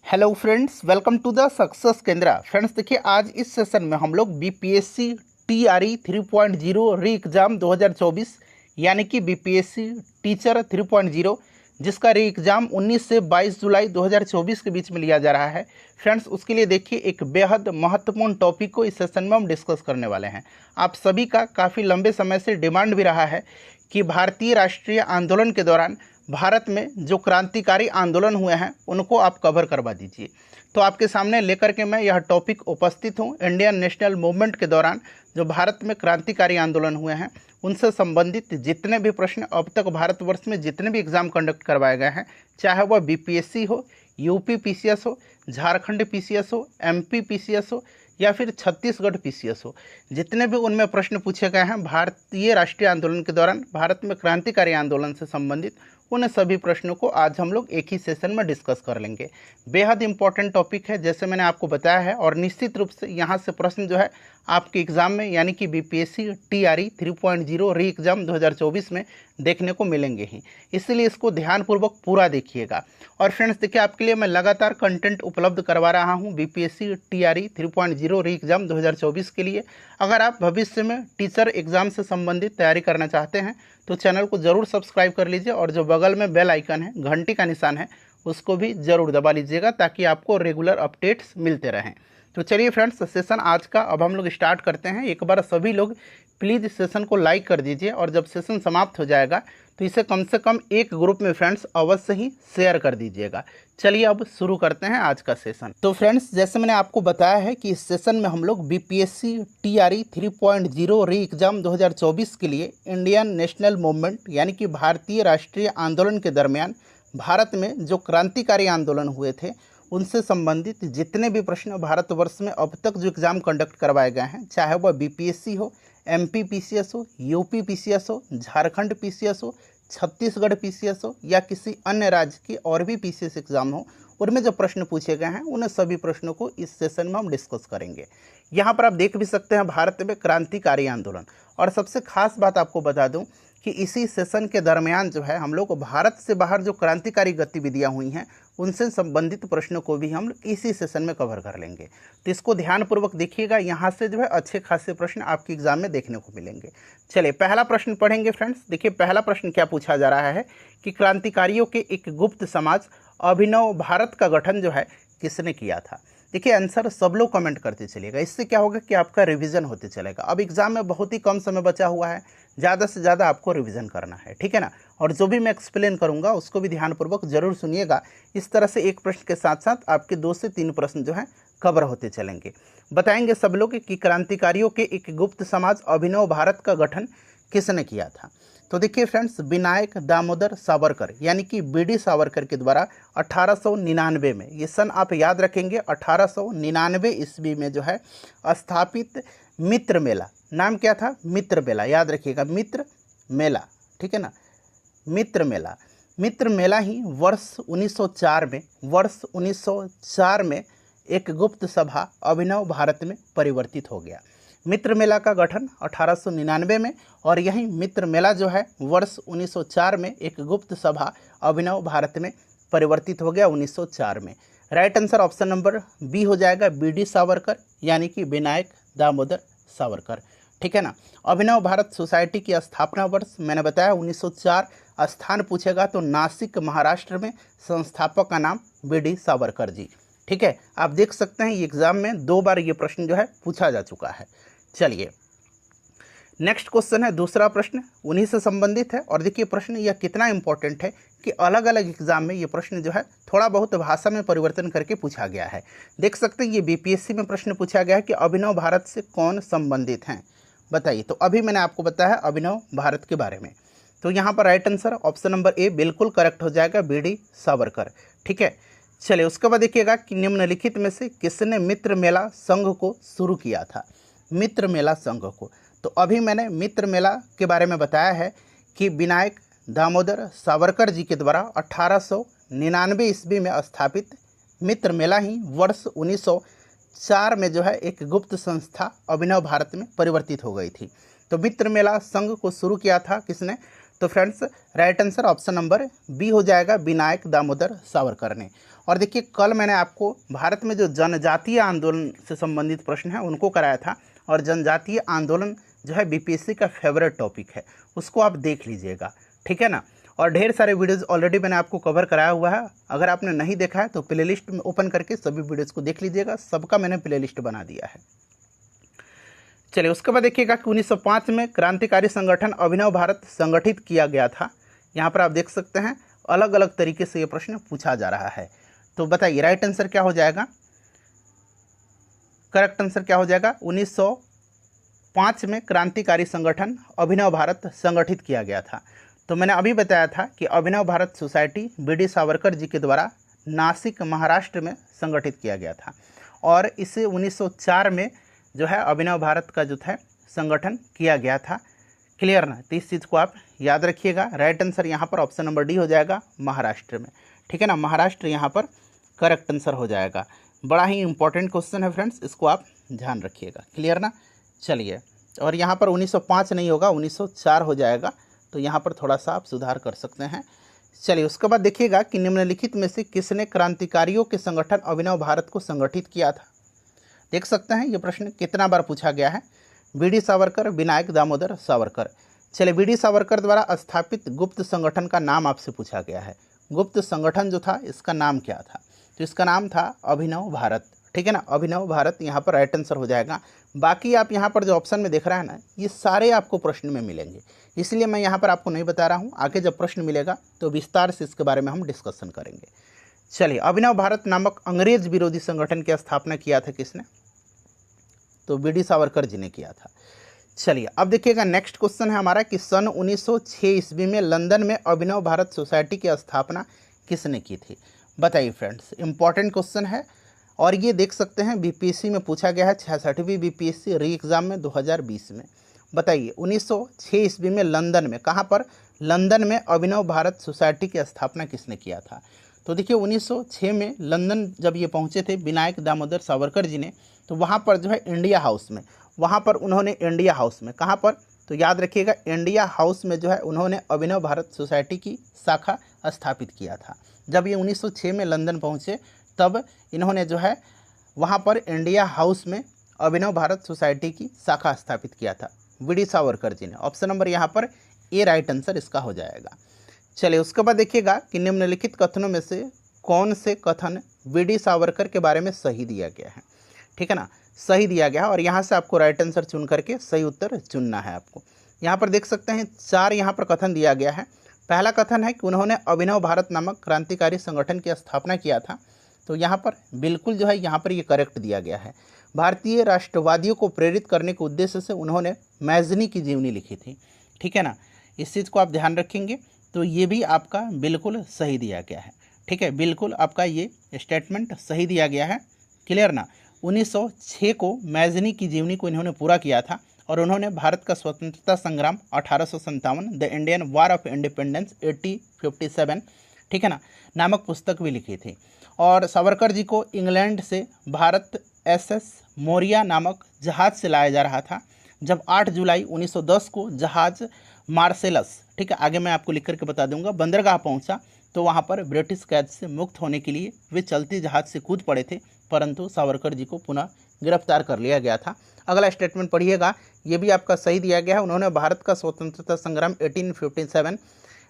Hello friends, welcome to the success Kendra. Friends देखिए, आज इस सेशन में हम लोग बीपीएससी टीआरई 3.0 री एग्ज़ाम 2024 यानी कि बीपीएससी टीचर 3.0 जिसका री एग्ज़ाम 19 से 22 जुलाई 2024 के बीच में लिया जा रहा है। फ्रेंड्स उसके लिए देखिए एक बेहद महत्वपूर्ण टॉपिक को इस सेशन में हम डिस्कस करने वाले हैं। आप सभी का काफ़ी लंबे समय से डिमांड भी रहा है कि भारतीय राष्ट्रीय आंदोलन के दौरान भारत में जो क्रांतिकारी आंदोलन हुए हैं उनको आप कवर करवा दीजिए। तो आपके सामने लेकर के मैं यह टॉपिक उपस्थित हूँ। इंडियन नेशनल मूवमेंट के दौरान जो भारत में क्रांतिकारी आंदोलन हुए हैं उनसे संबंधित जितने भी प्रश्न अब तक भारतवर्ष में जितने भी एग्ज़ाम कंडक्ट करवाए गए हैं, चाहे वह बीपीएससी हो, यूपी पीसीएस हो, झारखंड पीसीएस हो, एमपी पीसीएस हो या फिर छत्तीसगढ़ पीसीएस हो, जितने भी उनमें प्रश्न पूछे गए हैं भारतीय राष्ट्रीय आंदोलन के दौरान भारत में क्रांतिकारी आंदोलन से संबंधित, उन सभी प्रश्नों को आज हम लोग एक ही सेशन में डिस्कस कर लेंगे। बेहद इंपॉर्टेंट टॉपिक है जैसे मैंने आपको बताया है, और निश्चित रूप से यहाँ से प्रश्न जो है आपके एग्ज़ाम में यानी कि बीपीएससी टीआरई 3.0 री एग्ज़ाम 2024 में देखने को मिलेंगे ही, इसलिए इसको ध्यानपूर्वक पूरा देखिएगा। और फ्रेंड्स देखिए, आपके लिए मैं लगातार कंटेंट उपलब्ध करवा रहा हूँ बीपीएससी टीआरई 3.0 री एग्ज़ाम 2024 के लिए। अगर आप भविष्य में टीचर एग्ज़ाम से संबंधित तैयारी करना चाहते हैं तो चैनल को ज़रूर सब्सक्राइब कर लीजिए, और जो बगल में बेल आइकन है, घंटी का निशान है, उसको भी ज़रूर दबा लीजिएगा ताकि आपको रेगुलर अपडेट्स मिलते रहें। तो चलिए फ्रेंड्स, सेशन आज का अब हम लोग स्टार्ट करते हैं। एक बार सभी लोग प्लीज़ इस सेशन को लाइक कर दीजिए, और जब सेशन समाप्त हो जाएगा तो इसे कम से कम एक ग्रुप में फ्रेंड्स अवश्य ही शेयर कर दीजिएगा। चलिए अब शुरू करते हैं आज का सेशन। तो फ्रेंड्स जैसे मैंने आपको बताया है कि इस सेशन में हम लोग बीपीएससी टीआरई 3.0 री एग्ज़ाम 2024 के लिए इंडियन नेशनल मूवमेंट यानी कि भारतीय राष्ट्रीय आंदोलन के दरमियान भारत में जो क्रांतिकारी आंदोलन हुए थे उनसे संबंधित जितने भी प्रश्न भारतवर्ष में अब तक जो एग्ज़ाम कंडक्ट करवाए गए हैं, चाहे वह बीपीएससी हो, एमपी पीसीएस हो, यूपी पीसीएस हो, झारखंड पीसीएस हो, छत्तीसगढ़ पीसीएस हो या किसी अन्य राज्य की और भी पीसीएस एग्ज़ाम हो, उनमें जो प्रश्न पूछे गए हैं उन सभी प्रश्नों को इस सेशन में हम डिस्कस करेंगे। यहाँ पर आप देख भी सकते हैं भारत में क्रांतिकारी आंदोलन, और सबसे खास बात आपको बता दूँ कि इसी सेशन के दरमियान जो है हम लोग भारत से बाहर जो क्रांतिकारी गतिविधियां हुई हैं उनसे संबंधित प्रश्नों को भी हम इसी सेशन में कवर कर लेंगे। तो इसको ध्यानपूर्वक देखिएगा, यहाँ से जो है अच्छे खासे प्रश्न आपके एग्जाम में देखने को मिलेंगे। चलिए पहला प्रश्न पढ़ेंगे फ्रेंड्स। देखिए पहला प्रश्न क्या पूछा जा रहा है कि क्रांतिकारियों के एक गुप्त समाज अभिनव भारत का गठन जो है किसने किया था। देखिए आंसर सब लोग कमेंट करते चलिएगा, इससे क्या होगा कि आपका रिवीजन होते चलेगा। अब एग्जाम में बहुत ही कम समय बचा हुआ है, ज़्यादा से ज़्यादा आपको रिवीजन करना है, ठीक है ना। और जो भी मैं एक्सप्लेन करूंगा उसको भी ध्यानपूर्वक जरूर सुनिएगा। इस तरह से एक प्रश्न के साथ साथ आपके 2 से 3 प्रश्न जो हैं कवर होते चलेंगे। बताएंगे सब लोग कि क्रांतिकारियों के एक गुप्त समाज अभिनव भारत का गठन किसने किया था। तो देखिए फ्रेंड्स, विनायक दामोदर सावरकर यानी कि बीडी सावरकर के द्वारा 1899 में, ये सन आप याद रखेंगे, 1899 ईस्वी में जो है स्थापित मित्र मेला, नाम क्या था, मित्र मेला, याद रखिएगा, मित्र मेला, ठीक है ना, मित्र मेला। मित्र मेला ही वर्ष 1904 में एक गुप्त सभा अभिनव भारत में परिवर्तित हो गया। मित्र मेला का गठन 1899 में, और यही मित्र मेला जो है वर्ष 1904 में एक गुप्त सभा अभिनव भारत में परिवर्तित हो गया 1904 में। Right answer option number B हो जाएगा, बीडी सावरकर यानी कि विनायक दामोदर सावरकर, ठीक है ना। अभिनव भारत सोसाइटी की स्थापना वर्ष मैंने बताया 1904। स्थान पूछेगा तो नासिक महाराष्ट्र में, संस्थापक का नाम बीडी सावरकर जी, ठीक है। आप देख सकते हैं ये एग्जाम में 2 बार ये प्रश्न जो है पूछा जा चुका है। चलिए नेक्स्ट क्वेश्चन है, दूसरा प्रश्न उन्हीं से संबंधित है। और देखिए प्रश्न यह कितना इंपॉर्टेंट है कि अलग अलग एग्जाम में ये प्रश्न जो है थोड़ा बहुत भाषा में परिवर्तन करके पूछा गया है। देख सकते हैं ये बीपीएससी में प्रश्न पूछा गया है कि अभिनव भारत से कौन संबंधित हैं, बताइए। तो अभी मैंने आपको बताया अभिनव भारत के बारे में, तो यहाँ पर right answer option number A बिल्कुल करेक्ट हो जाएगा, बीडी सावरकर, ठीक है। चलिए उसके बाद देखिएगा कि निम्नलिखित में से किसने मित्र मेला संघ को शुरू किया था, मित्र मेला संघ को। तो अभी मैंने मित्र मेला के बारे में बताया है कि विनायक दामोदर सावरकर जी के द्वारा 1899 ईस्वी में स्थापित मित्र मेला ही वर्ष 1904 में जो है एक गुप्त संस्था अभिनव भारत में परिवर्तित हो गई थी। तो मित्र मेला संघ को शुरू किया था किसने, तो friends right answer option number B हो जाएगा, विनायक दामोदर सावरकर ने। और देखिए कल मैंने आपको भारत में जो जनजातीय आंदोलन से संबंधित प्रश्न है उनको कराया था, और जनजातीय आंदोलन जो है बीपीएससी का फेवरेट टॉपिक है, उसको आप देख लीजिएगा, ठीक है ना। और ढेर सारे वीडियोज़ ऑलरेडी मैंने आपको कवर कराया हुआ है, अगर आपने नहीं देखा है तो प्लेलिस्ट में ओपन करके सभी वीडियोज़ को देख लीजिएगा, सबका मैंने प्लेलिस्ट बना दिया है। चलिए उसके बाद देखिएगा कि 1905 में क्रांतिकारी संगठन अभिनव भारत संगठित किया गया था। यहाँ पर आप देख सकते हैं अलग अलग तरीके से ये प्रश्न पूछा जा रहा है। तो बताइए राइट आंसर क्या हो जाएगा, करेक्ट आंसर क्या हो जाएगा, 1905 में क्रांतिकारी संगठन अभिनव भारत संगठित किया गया था। तो मैंने अभी बताया था कि अभिनव भारत सोसाइटी बीडी सावरकर जी के द्वारा नासिक महाराष्ट्र में संगठित किया गया था, और इसे 1904 में जो है अभिनव भारत का जो था संगठन किया गया था। क्लियर ना, तो इस चीज़ को आप याद रखिएगा। राइट आंसर यहाँ पर ऑप्शन नंबर डी हो जाएगा, महाराष्ट्र में, ठीक है ना, महाराष्ट्र यहाँ पर करेक्ट आंसर हो जाएगा। बड़ा ही इंपॉर्टेंट क्वेश्चन है फ्रेंड्स, इसको आप ध्यान रखिएगा। क्लियर ना, चलिए, और यहाँ पर 1905 नहीं होगा, 1904 हो जाएगा, तो यहाँ पर थोड़ा सा आप सुधार कर सकते हैं। चलिए उसके बाद देखिएगा कि निम्नलिखित में से किसने क्रांतिकारियों के संगठन अभिनव भारत को संगठित किया था। देख सकते हैं ये प्रश्न कितना बार पूछा गया है, बीडी सावरकर, विनायक दामोदर सावरकर। चलिए बीडी सावरकर द्वारा स्थापित गुप्त संगठन का नाम आपसे पूछा गया है। गुप्त संगठन जो था इसका नाम क्या था, तो इसका नाम था अभिनव भारत, ठीक है ना, अभिनव भारत यहाँ पर राइट आंसर हो जाएगा। बाकी आप यहाँ पर जो ऑप्शन में देख रहे हैं ना, ये सारे आपको प्रश्न में मिलेंगे, इसलिए मैं यहाँ पर आपको नहीं बता रहा हूँ। आगे जब प्रश्न मिलेगा तो विस्तार से इसके बारे में हम डिस्कशन करेंगे। चलिए अभिनव भारत नामक अंग्रेज विरोधी संगठन की स्थापना किया था किसने, तो बीडी सावरकर जी ने किया था। चलिए अब देखिएगा नेक्स्ट क्वेश्चन है हमारा कि सन 1906 ईस्वी में लंदन में अभिनव भारत सोसाइटी की स्थापना किसने की थी। बताइए फ्रेंड्स, इंपॉर्टेंट क्वेश्चन है, और ये देख सकते हैं बीपीएससी में पूछा गया है, 66वीं बीपीएससी री एग्ज़ाम में 2020 में। बताइए 1906 ईस्वी में लंदन में, कहाँ पर, लंदन में अभिनव भारत सोसाइटी की स्थापना किसने किया था। तो देखिए 1906 में लंदन जब ये पहुँचे थे विनायक दामोदर सावरकर जी ने, तो वहाँ पर जो है इंडिया हाउस में, वहाँ पर उन्होंने इंडिया हाउस में, कहाँ पर, तो याद रखिएगा इंडिया हाउस में जो है उन्होंने अभिनव भारत सोसाइटी की शाखा स्थापित किया था। जब ये 1906 में लंदन पहुँचे तब इन्होंने जो है वहाँ पर इंडिया हाउस में अभिनव भारत सोसाइटी की शाखा स्थापित किया था, बीडी सावरकर जी ने। ऑप्शन नंबर यहाँ पर ए राइट आंसर इसका हो जाएगा। चलिए उसके बाद देखिएगा कि निम्नलिखित कथनों में से कौन से कथन बीडी सावरकर के बारे में सही दिया गया है, ठीक है ना, सही दिया गया है, और यहाँ से आपको राइट आंसर चुन करके सही उत्तर चुनना है आपको। यहाँ पर देख सकते हैं 4 यहाँ पर कथन दिया गया है। पहला कथन है कि उन्होंने अभिनव भारत नामक क्रांतिकारी संगठन की स्थापना किया था, तो यहाँ पर बिल्कुल जो है यहाँ पर ये करेक्ट दिया गया है। भारतीय राष्ट्रवादियों को प्रेरित करने के उद्देश्य से उन्होंने मैजनी की जीवनी लिखी थी, ठीक है ना, इस चीज़ को आप ध्यान रखेंगे, तो ये भी आपका बिल्कुल सही दिया गया है, ठीक है, बिल्कुल आपका ये स्टेटमेंट सही दिया गया है। क्लियर ना, 1906 को मैजनी की जीवनी को इन्होंने पूरा किया था, और उन्होंने भारत का स्वतंत्रता संग्राम 1857, the Indian war of independence 1857, ठीक है ना, नामक पुस्तक भी लिखी थी। और सावरकर जी को इंग्लैंड से भारत एसएस मोरिया नामक जहाज़ से लाया जा रहा था। जब 8 जुलाई 1910 को जहाज़ मार्सेलस, ठीक है, आगे मैं आपको लिख करके बता दूंगा, बंदरगाह पहुंचा, तो वहां पर ब्रिटिश कैद से मुक्त होने के लिए वे चलती जहाज़ से कूद पड़े थे, परंतु सावरकर जी को पुनः गिरफ्तार कर लिया गया था। अगला स्टेटमेंट पढ़िएगा, ये भी आपका सही दिया गया है। उन्होंने भारत का स्वतंत्रता संग्राम 1857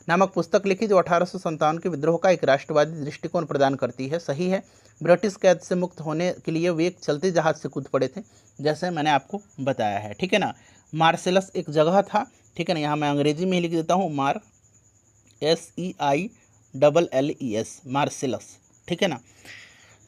नामक पुस्तक लिखी, जो 1857 के विद्रोह का एक राष्ट्रवादी दृष्टिकोण प्रदान करती है। सही है, ब्रिटिश कैद से मुक्त होने के लिए वे एक चलते जहाज़ से कूद पड़े थे, जैसे मैंने आपको बताया है, ठीक है ना। मार्सेलस एक जगह था, ठीक है ना, यहाँ मैं अंग्रेजी में ही लिख देता हूँ, SEILLES, मार्सेलस, ठीक है ना।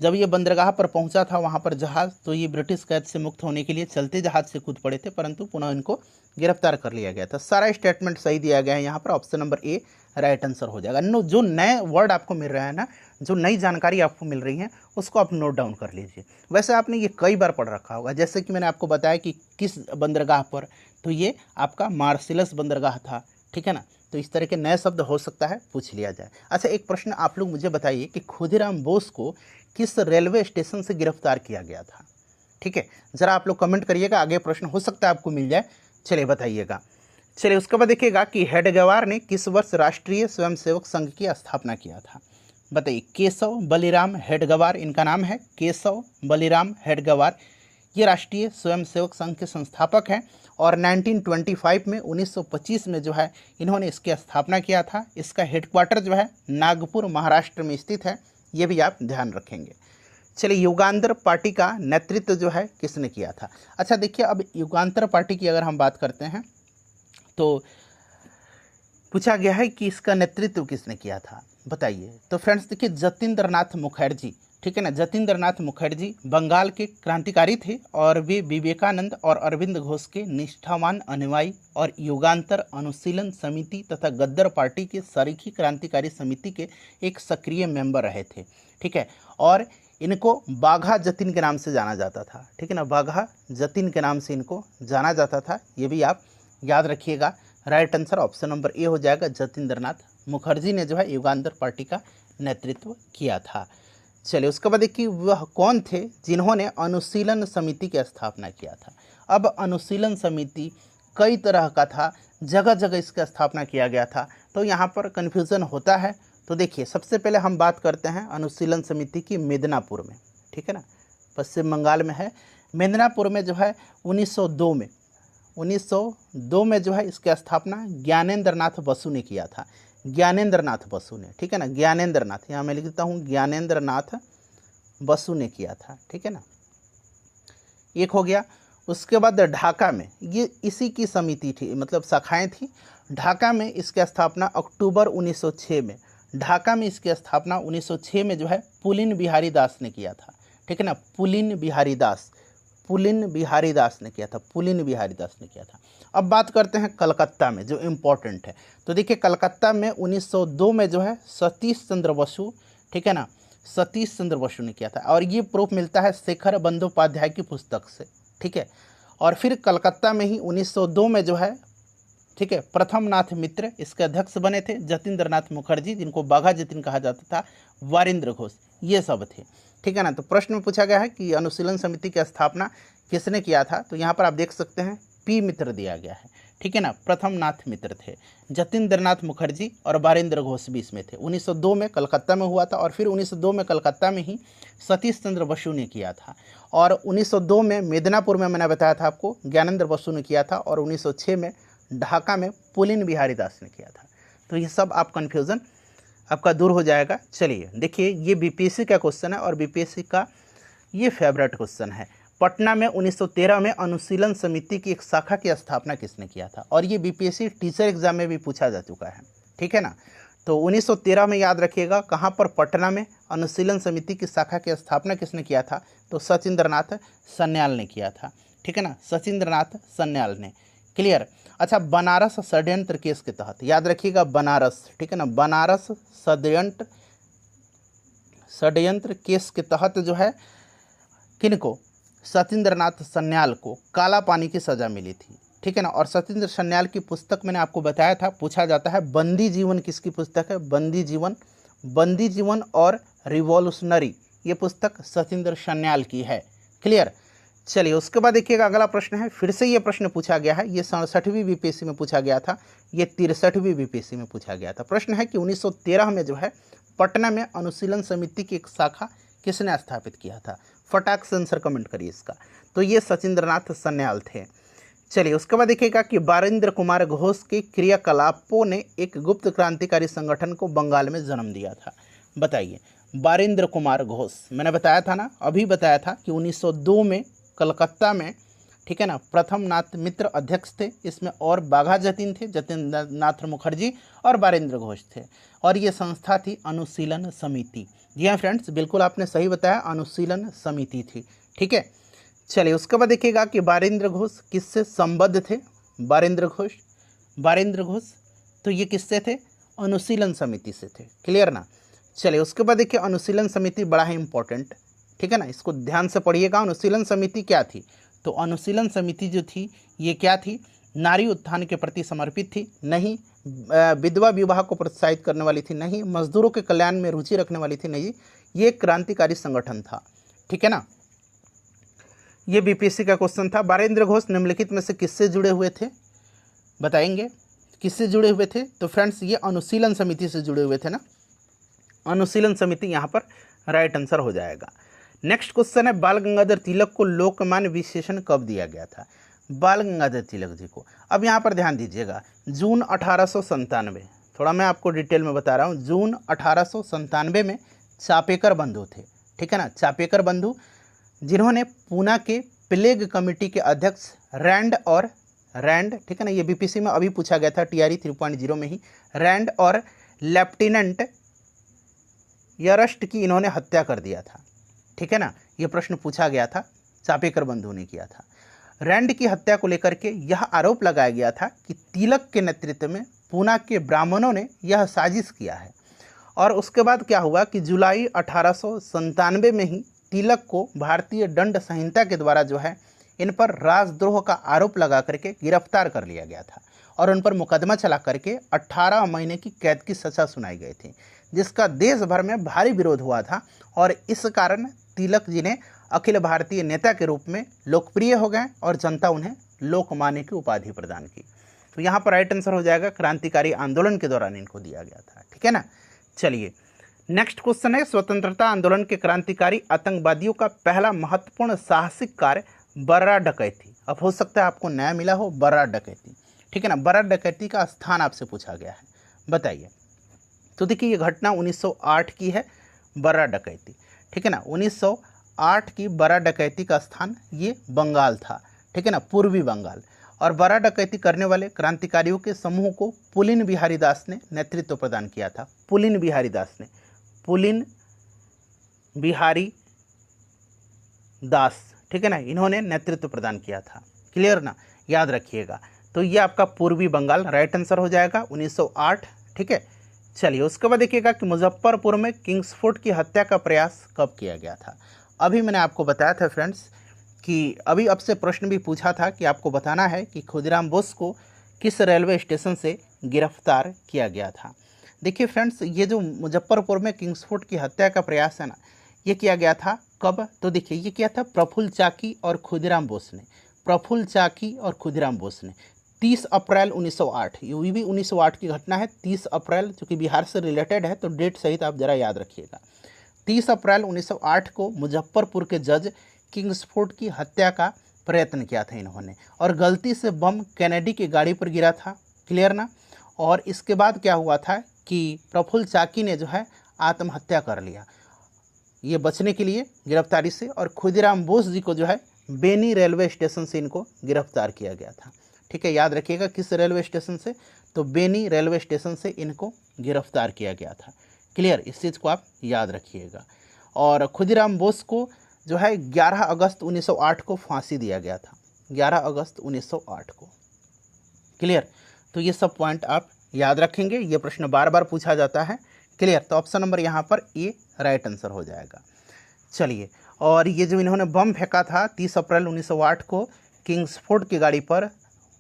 जब ये बंदरगाह पर पहुंचा था वहां पर जहाज़, तो ये ब्रिटिश कैद से मुक्त होने के लिए चलते जहाज़ से कूद पड़े थे, परंतु पुनः इनको गिरफ्तार कर लिया गया था। सारा स्टेटमेंट सही दिया गया है यहाँ पर, option number A right answer हो जाएगा। जो नए वर्ड आपको मिल रहा है ना, जो नई जानकारी आपको मिल रही है, उसको आप नोट डाउन कर लीजिए। वैसे आपने ये कई बार पढ़ रखा होगा, जैसे कि मैंने आपको बताया कि किस बंदरगाह पर, तो ये आपका मार्सेलस बंदरगाह था, ठीक है ना। तो इस तरह के नए शब्द हो सकता है पूछ लिया जाए। अच्छा, एक प्रश्न आप लोग मुझे बताइए कि खुदीराम बोस को किस रेलवे स्टेशन से गिरफ्तार किया गया था, ठीक है, ज़रा आप लोग कमेंट करिएगा, आगे प्रश्न हो सकता है आपको मिल जाए। चलिए बताइएगा। चलिए उसके बाद देखिएगा कि हेडगेवार ने किस वर्ष राष्ट्रीय स्वयंसेवक संघ की स्थापना किया था। बताइए। केशव बलिराम हेडगेवार इनका नाम है, केशव बलिराम हेडगेवार। ये राष्ट्रीय स्वयंसेवक संघ के संस्थापक हैं और 1925 में 1925 में जो है इन्होंने इसकी स्थापना किया था। इसका हेडक्वार्टर जो है नागपुर महाराष्ट्र में स्थित है, ये भी आप ध्यान रखेंगे। चलिए, युगांतर पार्टी का नेतृत्व जो है किसने किया था? अच्छा देखिए, अब युगांतर पार्टी की अगर हम बात करते हैं तो पूछा गया है कि इसका नेतृत्व किसने किया था, बताइए। तो फ्रेंड्स देखिए, जतीन्द्र नाथ मुखर्जी, ठीक है ना। जतीन्द्र नाथ मुखर्जी बंगाल के क्रांतिकारी थे और वे विवेकानंद और अरविंद घोष के निष्ठावान अनुयायी और युगांतर अनुशीलन समिति तथा गद्दर पार्टी के सरीखी क्रांतिकारी समिति के एक सक्रिय मेंबर रहे थे, ठीक है। और इनको बाघा जतीन के नाम से जाना जाता था, ठीक है ना। बाघा जतीन के नाम से इनको जाना जाता था, ये भी आप याद रखिएगा। Right answer option number A हो जाएगा। जतीन्द्र नाथ मुखर्जी ने जो है युगांतर पार्टी का नेतृत्व किया था। चलिए, उसके बाद देखिए, वह कौन थे जिन्होंने अनुशीलन समिति की स्थापना किया था। अब अनुशीलन समिति कई तरह का था, जगह जगह इसकी स्थापना किया गया था, तो यहाँ पर कन्फ्यूज़न होता है। तो देखिए, सबसे पहले हम बात करते हैं अनुशीलन समिति की मिदनापुर में, ठीक है ना, पश्चिम बंगाल में है। मिदनापुर में जो है 1902 में जो है इसकी स्थापना ज्ञानेंद्र नाथ बसु ने किया था। ज्ञानेंद्र नाथ बसु ने, ठीक है ना, ज्ञानेंद्र नाथ, यहाँ मैं लिखता हूँ ज्ञानेंद्र नाथ बसु ने किया था, ठीक है ना। एक हो गया। उसके बाद ढाका में, ये इसी की समिति थी, मतलब शाखाएं थी। ढाका में इसकी स्थापना अक्टूबर 1906 में, ढाका में इसकी स्थापना 1906 में जो है पुलिन बिहारी दास ने किया था, ठीक है ना। पुलिन बिहारी दास ने किया था, पुलिन बिहारी दास ने किया था। अब बात करते हैं कलकत्ता में, जो इम्पोर्टेंट है। तो देखिए, कलकत्ता में 1902 में जो है सतीश चंद्र बसु, ठीक है ना, सतीश चंद्र बसु ने किया था। और ये प्रूफ मिलता है शेखर बंदोपाध्याय की पुस्तक से, ठीक है। और फिर कलकत्ता में ही 1902 में जो है, ठीक है, प्रथम नाथ मित्र इसके अध्यक्ष बने थे। जतीन्द्र नाथ मुखर्जी, जिनको बाघा जतीन कहा जाता था, वारिंद्र घोष, ये सब थे, ठीक है ना। तो प्रश्न में पूछा गया है कि अनुशीलन समिति की स्थापना किसने किया था, तो यहाँ पर आप देख सकते हैं पी मित्र दिया गया है, ठीक है ना। प्रथम नाथ मित्र थे, जतीन्द्र नाथ मुखर्जी और वारिंद्र घोष भी इसमें थे। 1902 में कलकत्ता में हुआ था और फिर 1902 में कलकत्ता में ही सतीश चंद्र बसु ने किया था। और 1902 में मिदनापुर में मैंने बताया था आपको, ज्ञानेंद्र बसु ने किया था। और 1906 में ढाका में पुलिन बिहारी दास ने किया था। तो ये सब आप कन्फ्यूज़न आपका दूर हो जाएगा। चलिए देखिए, ये बीपीएससी का क्वेश्चन है और बीपीएससी का ये फेवरेट क्वेश्चन है। पटना में 1913 में अनुशीलन समिति की एक शाखा की स्थापना किसने किया था? और ये बीपीएससी टीचर एग्जाम में भी पूछा जा चुका है, ठीक है ना। तो 1913 में याद रखिएगा, कहाँ पर? पटना में अनुशीलन समिति की शाखा की स्थापना किसने किया था? तो सचिंद्र नाथ सन्याल ने किया था, ठीक है ना, सचिंद्र नाथ सन्याल ने। क्लियर। अच्छा, बनारस षड्यंत्र केस के तहत याद रखिएगा, बनारस, ठीक है ना, बनारस षड्यंत्र केस के तहत जो है किनको? सचिंद्र नाथ सन्याल को काला पानी की सज़ा मिली थी, ठीक है ना। और सचिंद्र सन्याल की पुस्तक मैंने आपको बताया था, पूछा जाता है बंदी जीवन किसकी पुस्तक है? बंदी जीवन और रिवॉल्यूशनरी, ये पुस्तक सचिंद्र सन्याल की है। क्लियर। चलिए, उसके बाद देखिएगा अगला प्रश्न है, फिर से ये प्रश्न पूछा गया है, ये 67वीं बीपीएससी में पूछा गया था, ये 63वीं बीपीएससी में पूछा गया था। प्रश्न है कि 1913 में जो है पटना में अनुशीलन समिति की एक शाखा किसने स्थापित किया था? फटाक से आंसर कमेंट करिए इसका। तो ये सचिंद्रनाथ सन्याल थे। चलिए, उसके बाद देखिएगा कि वारिंद्र कुमार घोष के क्रियाकलापों ने एक गुप्त क्रांतिकारी संगठन को बंगाल में जन्म दिया था। बताइए, वारिंद्र कुमार घोष, मैंने बताया था ना, अभी बताया था कि 1902 में कलकत्ता में, ठीक है ना, प्रथम नाथ मित्र अध्यक्ष थे। इसमें और बाघा जतीन थे, जतीन्द्र नाथ मुखर्जी और वारिंद्र घोष थे। और ये संस्था थी अनुशीलन समिति। जी हाँ फ्रेंड्स, बिल्कुल आपने सही बताया, अनुशीलन समिति थी, ठीक है। चलिए, उसके बाद देखिएगा कि वारिंद्र घोष किससे संबद्ध थे? वारिंद्र घोष तो ये किससे थे? अनुशीलन समिति से थे। क्लियर ना। चलिए, उसके बाद देखिए, अनुशीलन समिति बड़ा ही इंपॉर्टेंट, ठीक है ना, इसको ध्यान से पढ़िएगा। अनुशीलन समिति क्या थी? तो अनुशीलन समिति जो थी ये क्या थी? नारी उत्थान के प्रति समर्पित थी? नहीं। विधवा विवाह को प्रोत्साहित करने वाली थी? नहीं। मजदूरों के कल्याण में रुचि रखने वाली थी? नहीं। ये क्रांतिकारी संगठन था, ठीक है ना। ये बीपीएससी का क्वेश्चन था। वारिंद्र घोष निम्नलिखित में से किससे जुड़े हुए थे? बताएंगे किससे जुड़े हुए थे? तो फ्रेंड्स, ये अनुशीलन समिति से जुड़े हुए थे ना, अनुशीलन समिति यहाँ पर राइट आंसर हो जाएगा। नेक्स्ट क्वेश्चन है, बाल गंगाधर तिलक को लोकमान्य विशेषण कब दिया गया था? बाल गंगाधर तिलक जी को, अब यहाँ पर ध्यान दीजिएगा, जून 1897, थोड़ा मैं आपको डिटेल में बता रहा हूँ, जून 1897 में चापेकर बंधु थे, ठीक है ना, चापेकर बंधु, जिन्होंने पूना के प्लेग कमेटी के अध्यक्ष रैंड, ठीक है ना, ये बीपीसी में अभी पूछा गया था टीआरई 3.0 में ही, रैंड और लेफ्टिनेंट यरस्ट की इन्होंने हत्या कर दिया था, ठीक है ना, ये प्रश्न पूछा गया था, चापेकर बंधु ने किया था। रैंड की हत्या को लेकर के यह आरोप लगाया गया था कि तिलक के नेतृत्व में पूना के ब्राह्मणों ने यह साजिश किया है। और उसके बाद क्या हुआ कि जुलाई 1897 में ही तिलक को भारतीय दंड संहिता के द्वारा जो है इन पर राजद्रोह का आरोप लगा करके गिरफ्तार कर लिया गया था और उन पर मुकदमा चला करके 18 महीने की कैद की सज़ा सुनाई गई थी, जिसका देश भर में भारी विरोध हुआ था और इस कारण तिलक जी ने अखिल भारतीय नेता के रूप में लोकप्रिय हो गए और जनता उन्हें लोकमान्य की उपाधि प्रदान की। तो यहाँ पर राइट आंसर हो जाएगा, क्रांतिकारी आंदोलन के दौरान इनको दिया गया था, ठीक है ना। चलिए नेक्स्ट क्वेश्चन है, स्वतंत्रता आंदोलन के क्रांतिकारी आतंकवादियों का पहला महत्वपूर्ण साहसिक कार्य बर्रा डकैती। अब हो सकता है आपको नया मिला हो बर्रा डकैती, ठीक है ना, बर्रा डकैती का स्थान आपसे पूछा गया है, बताइए। तो देखिए ये घटना 1908 की है, बर्रा डकैती, ठीक है ना, 1908 की बर्रा डकैती का स्थान ये बंगाल था, ठीक है ना, पूर्वी बंगाल। और बर्रा डकैती करने वाले क्रांतिकारियों के समूह को पुलिन बिहारी दास ने नेतृत्व प्रदान किया था, पुलिन बिहारी दास, ठीक है ना, इन्होंने नेतृत्व प्रदान किया था, क्लियर ना, याद रखिएगा। तो ये आपका पूर्वी बंगाल राइट आंसर हो जाएगा 1908, ठीक है। चलिए उसके बाद देखिएगा कि मुजफ्फरपुर में किंग्सफोर्ड की हत्या का प्रयास कब किया गया था। अभी मैंने आपको बताया था फ्रेंड्स कि अभी अब से प्रश्न भी पूछा था कि आपको बताना है कि खुदीराम बोस को किस रेलवे स्टेशन से गिरफ्तार किया गया था। देखिए फ्रेंड्स, ये जो मुजफ्फरपुर में किंग्सफोर्ड की हत्या का प्रयास है ना, ये किया गया था कब? तो देखिए ये किया था प्रफुल्ल चाकी और खुदीराम बोस ने, प्रफुल्ल चाकी और खुदीराम बोस ने 30 अप्रैल 1908, ये भी 1908 की घटना है, 30 अप्रैल, जो कि बिहार से रिलेटेड है तो डेट सहित आप जरा याद रखिएगा। 30 अप्रैल 1908 को मुजफ्फरपुर के जज किंग्सफोर्ड की हत्या का प्रयत्न किया था इन्होंने, और गलती से बम कैनेडी की गाड़ी पर गिरा था, क्लियर ना। और इसके बाद क्या हुआ था कि प्रफुल्ल चाकी ने जो है आत्महत्या कर लिया ये बचने के लिए गिरफ्तारी से, और खुदीराम बोस जी को जो है बेनी रेलवे स्टेशन से इनको गिरफ्तार किया गया था, ठीक है, याद रखिएगा किस रेलवे स्टेशन से, तो बेनी रेलवे स्टेशन से इनको गिरफ्तार किया गया था, क्लियर, इस चीज़ को आप याद रखिएगा। और खुदीराम बोस को जो है 11 अगस्त 1908 को फांसी दिया गया था, 11 अगस्त 1908 को, क्लियर। तो ये सब पॉइंट आप याद रखेंगे, ये प्रश्न बार बार पूछा जाता है, क्लियर। तो ऑप्शन नंबर यहाँ पर ए राइट आंसर हो जाएगा। चलिए, और ये जो इन्होंने बम फेंका था 30 अप्रैल 1908 को किंग्सफोर्ड की गाड़ी पर,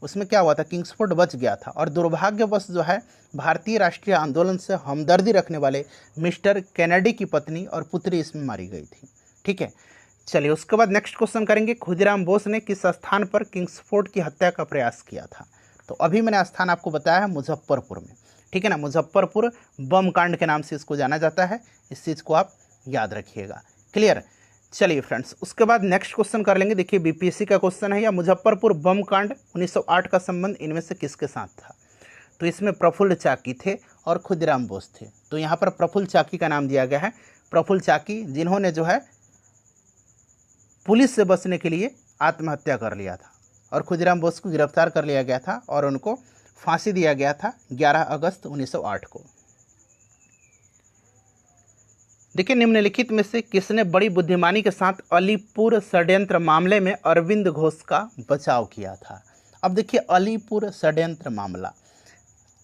उसमें क्या हुआ था, किंग्सफोर्ड बच गया था और दुर्भाग्यवश जो है भारतीय राष्ट्रीय आंदोलन से हमदर्दी रखने वाले मिस्टर कैनेडी की पत्नी और पुत्री इसमें मारी गई थी, ठीक है। चलिए उसके बाद नेक्स्ट क्वेश्चन करेंगे, खुदीराम बोस ने किस स्थान पर किंग्सफोर्ड की हत्या का प्रयास किया था। तो अभी मैंने स्थान आपको बताया है मुजफ्फरपुर में, ठीक है ना, मुजफ्फरपुर बम कांड के नाम से इसको जाना जाता है, इस चीज़ को आप याद रखिएगा, क्लियर। चलिए फ्रेंड्स, उसके बाद नेक्स्ट क्वेश्चन कर लेंगे। देखिए बीपीएससी का क्वेश्चन है, या मुजफ्फरपुर बम कांड 1908 का संबंध इनमें से किसके साथ था। तो इसमें प्रफुल्ल चाकी थे और खुदीराम बोस थे। तो यहाँ पर प्रफुल्ल चाकी का नाम दिया गया है, प्रफुल्ल चाकी जिन्होंने जो है पुलिस से बचने के लिए आत्महत्या कर लिया था, और खुदीराम बोस को गिरफ्तार कर लिया गया था और उनको फांसी दिया गया था 11 अगस्त 1908 को। देखिए निम्नलिखित में से किसने बड़ी बुद्धिमानी के साथ अलीपुर षड्यंत्र मामले में अरविंद घोष का बचाव किया था। अब देखिए अलीपुर षड्यंत्र मामला,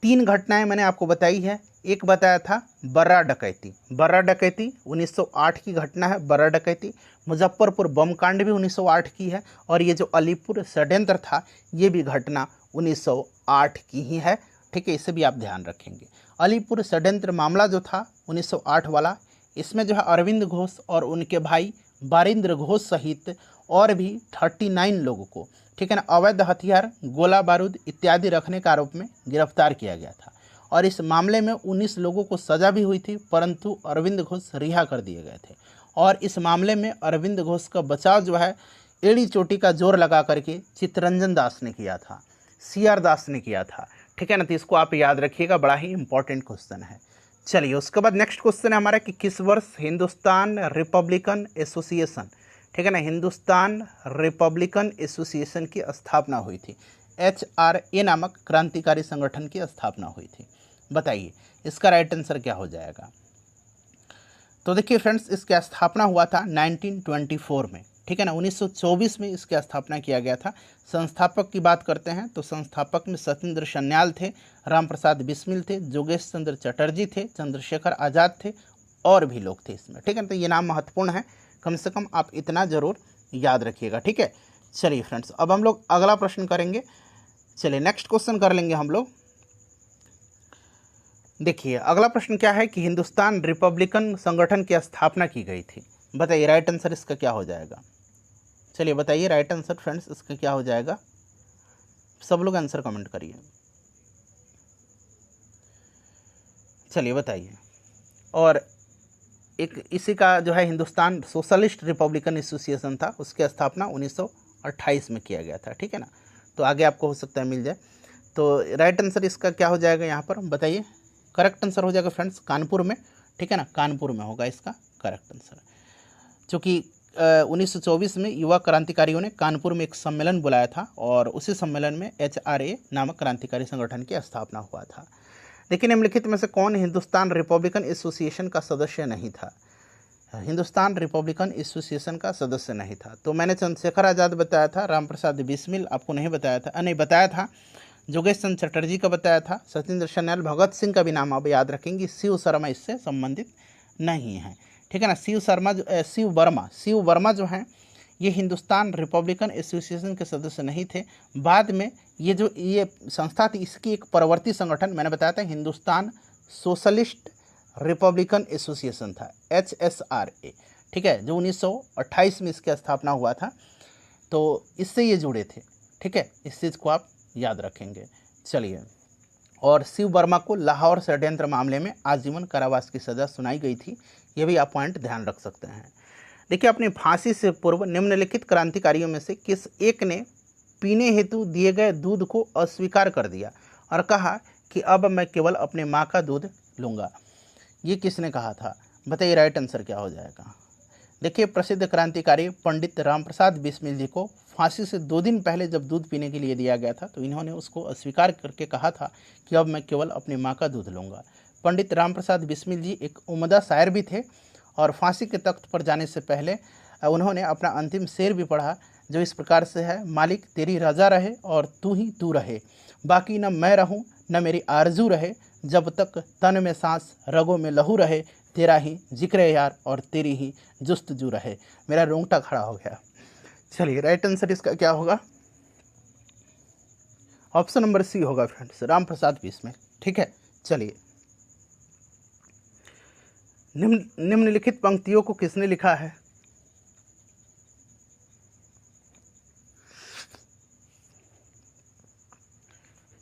3 घटनाएं मैंने आपको बताई है। एक बताया था बर्रा डकैती, बर्रा डकैती 1908 की घटना है, बर्रा डकैती। मुजफ्फरपुर बम कांड भी 1908 की है, और ये जो अलीपुर षड्यंत्र था ये भी घटना 1908 की ही है, ठीक है, इसे भी आप ध्यान रखेंगे। अलीपुर षड्यंत्र मामला जो था 1908 वाला, इसमें जो है अरविंद घोष और उनके भाई बारिंद्र घोष सहित और भी 39 लोगों को, ठीक है ना, अवैध हथियार, गोला बारूद इत्यादि रखने के आरोप में गिरफ्तार किया गया था। और इस मामले में 19 लोगों को सजा भी हुई थी, परंतु अरविंद घोष रिहा कर दिए गए थे। और इस मामले में अरविंद घोष का बचाव जो है एड़ी चोटी का जोर लगा करके चित्तरंजन दास ने किया था, CR दास ने किया था। ठीक है ना, तो इसको आप याद रखिएगा, बड़ा ही इंपॉर्टेंट क्वेश्चन है। चलिए उसके बाद नेक्स्ट क्वेश्चन है हमारा कि किस वर्ष हिंदुस्तान रिपब्लिकन एसोसिएशन, ठीक है ना, हिंदुस्तान रिपब्लिकन एसोसिएशन की स्थापना हुई थी। HRA नामक क्रांतिकारी संगठन की स्थापना हुई थी। बताइए इसका राइट आंसर क्या हो जाएगा। तो देखिए फ्रेंड्स, इसकी स्थापना हुआ था 1924 में, ठीक है ना, 1924 में इसकी स्थापना किया गया था। संस्थापक की बात करते हैं तो संस्थापक में सत्येंद्र सन्याल थे, राम प्रसाद बिस्मिल थे, जोगेश चंद्र चटर्जी थे, चंद्रशेखर आज़ाद थे और भी लोग थे इसमें। ठीक है, तो ये नाम महत्वपूर्ण है, कम से कम आप इतना ज़रूर याद रखिएगा। ठीक है, चलिए फ्रेंड्स, अब हम लोग अगला प्रश्न करेंगे। चलिए नेक्स्ट क्वेश्चन कर लेंगे हम लोग। देखिए अगला प्रश्न क्या है कि हिंदुस्तान रिपब्लिकन संगठन की स्थापना की गई थी। बताइए राइट आंसर इसका क्या हो जाएगा। चलिए बताइए राइट आंसर फ्रेंड्स इसका क्या हो जाएगा। सब लोग आंसर कमेंट करिए। चलिए बताइए। और एक इसी का जो है हिंदुस्तान सोशलिस्ट रिपब्लिकन एसोसिएशन था, उसकी स्थापना 1928 में किया गया था। ठीक है ना, तो आगे आपको हो सकता है मिल जाए। तो राइट आंसर इसका क्या हो जाएगा यहाँ पर बताइए। करेक्ट आंसर हो जाएगा फ्रेंड्स कानपुर में। ठीक है ना, कानपुर में होगा इसका करेक्ट आंसर। चूँकि 1924 में युवा क्रांतिकारियों ने कानपुर में एक सम्मेलन बुलाया था और उसी सम्मेलन में HRA नामक क्रांतिकारी संगठन की स्थापना हुआ था। लेकिन निम्नलिखित में से कौन हिंदुस्तान रिपब्लिकन एसोसिएशन का सदस्य नहीं था। हिंदुस्तान रिपब्लिकन एसोसिएशन का सदस्य नहीं था। तो मैंने चंद्रशेखर आज़ाद बताया था, राम प्रसाद बिस्मिल आपको नहीं बताया था, नहीं बताया था, जोगेश चंद्र चटर्जी का बताया था, सत्येंद्र सन्याल, भगत सिंह का भी नाम आप याद रखेंगे। शिव शर्मा इससे संबंधित नहीं है। ठीक है ना, शिव वर्मा जो हैं ये हिंदुस्तान रिपब्लिकन एसोसिएशन के सदस्य नहीं थे। बाद में ये संस्था थी, इसकी एक परवर्ती संगठन मैंने बताया था हिंदुस्तान सोशलिस्ट रिपब्लिकन एसोसिएशन था, HSRA। ठीक है, जो 1928 में इसकी स्थापना हुआ था, तो इससे ये जुड़े थे। ठीक है, इस चीज़ को आप याद रखेंगे। चलिए, और शिव वर्मा को लाहौर षड्यंत्र मामले में आजीवन कारावास की सज़ा सुनाई गई थी। ये भी आप पॉइंट ध्यान रख सकते हैं। देखिए, अपनी फांसी से पूर्व निम्नलिखित क्रांतिकारियों में से किस एक ने पीने हेतु दिए गए दूध को अस्वीकार कर दिया और कहा कि अब मैं केवल अपने माँ का दूध लूँगा। ये किसने कहा था बताइए, राइट आंसर क्या हो जाएगा। देखिए, प्रसिद्ध क्रांतिकारी पंडित राम प्रसाद बिस्मिल जी को फांसी से 2 दिन पहले जब दूध पीने के लिए दिया गया था तो इन्होंने उसको अस्वीकार करके कहा था कि अब मैं केवल अपनी माँ का दूध लूँगा। पंडित राम प्रसाद बिस्मिल जी एक उम्दा शायर भी थे और फांसी के तख्त पर जाने से पहले उन्होंने अपना अंतिम शेर भी पढ़ा, जो इस प्रकार से है। मालिक तेरी रज़ा रहे और तू ही तू रहे, बाकी न मैं रहूं न मेरी आरजू रहे, जब तक तन में सांस रगों में लहू रहे, तेरा ही जिक्र यार और तेरी ही जुस्तजू रहे। मेरा रोंगटा खड़ा हो गया। चलिए राइट आंसर इसका क्या होगा। ऑप्शन नंबर C होगा फ्रेंड्स, राम प्रसाद बिस्मिल। ठीक है, चलिए, निम्नलिखित पंक्तियों को किसने लिखा है।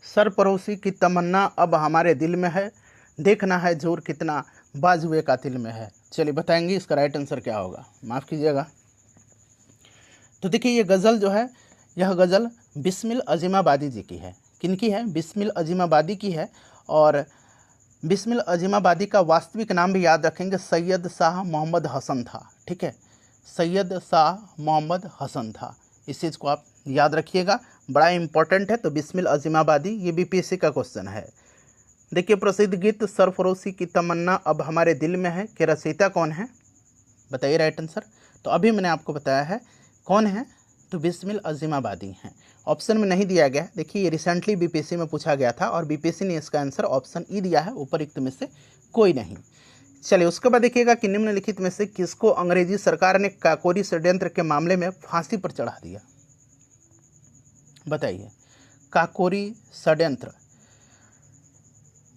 सरपरोशी की तमन्ना अब हमारे दिल में है, देखना है जोर कितना बाजुए कातिल में है। चलिए बताएंगे इसका राइट आंसर क्या होगा, माफ़ कीजिएगा। तो देखिए, ये गज़ल जो है, यह गज़ल बिस्मिल अजीमाबादी जी की है। किनकी है, बिस्मिल अजीमाबादी की है। और बिस्मिल अजीमाबादी का वास्तविक नाम भी याद रखेंगे, सैयद शाह मोहम्मद हसन था। ठीक है, सैयद शाह मोहम्मद हसन था। इस चीज़ को आप याद रखिएगा, बड़ा इंपॉर्टेंट है। तो बिस्मिल अजीमाबादी, ये BPSC का क्वेश्चन है। देखिए, प्रसिद्ध गीत सरफरोशी की तमन्ना अब हमारे दिल में है के रचयिता कौन है बताइए राइट आंसर। तो अभी मैंने आपको बताया है कौन है, तो बिस्मिल अजीमाबादी हैं। ऑप्शन में नहीं दिया गया है। देखिए, ये रिसेंटली BPSC में पूछा गया था और BPSC ने इसका आंसर ऑप्शन E दिया है, उपरयुक्त में से कोई नहीं। चलिए, उसके बाद देखिएगा कि निम्नलिखित में से किसको अंग्रेजी सरकार ने काकोरी षड्यंत्र के मामले में फांसी पर चढ़ा दिया बताइए। काकोरी षड्यंत्र,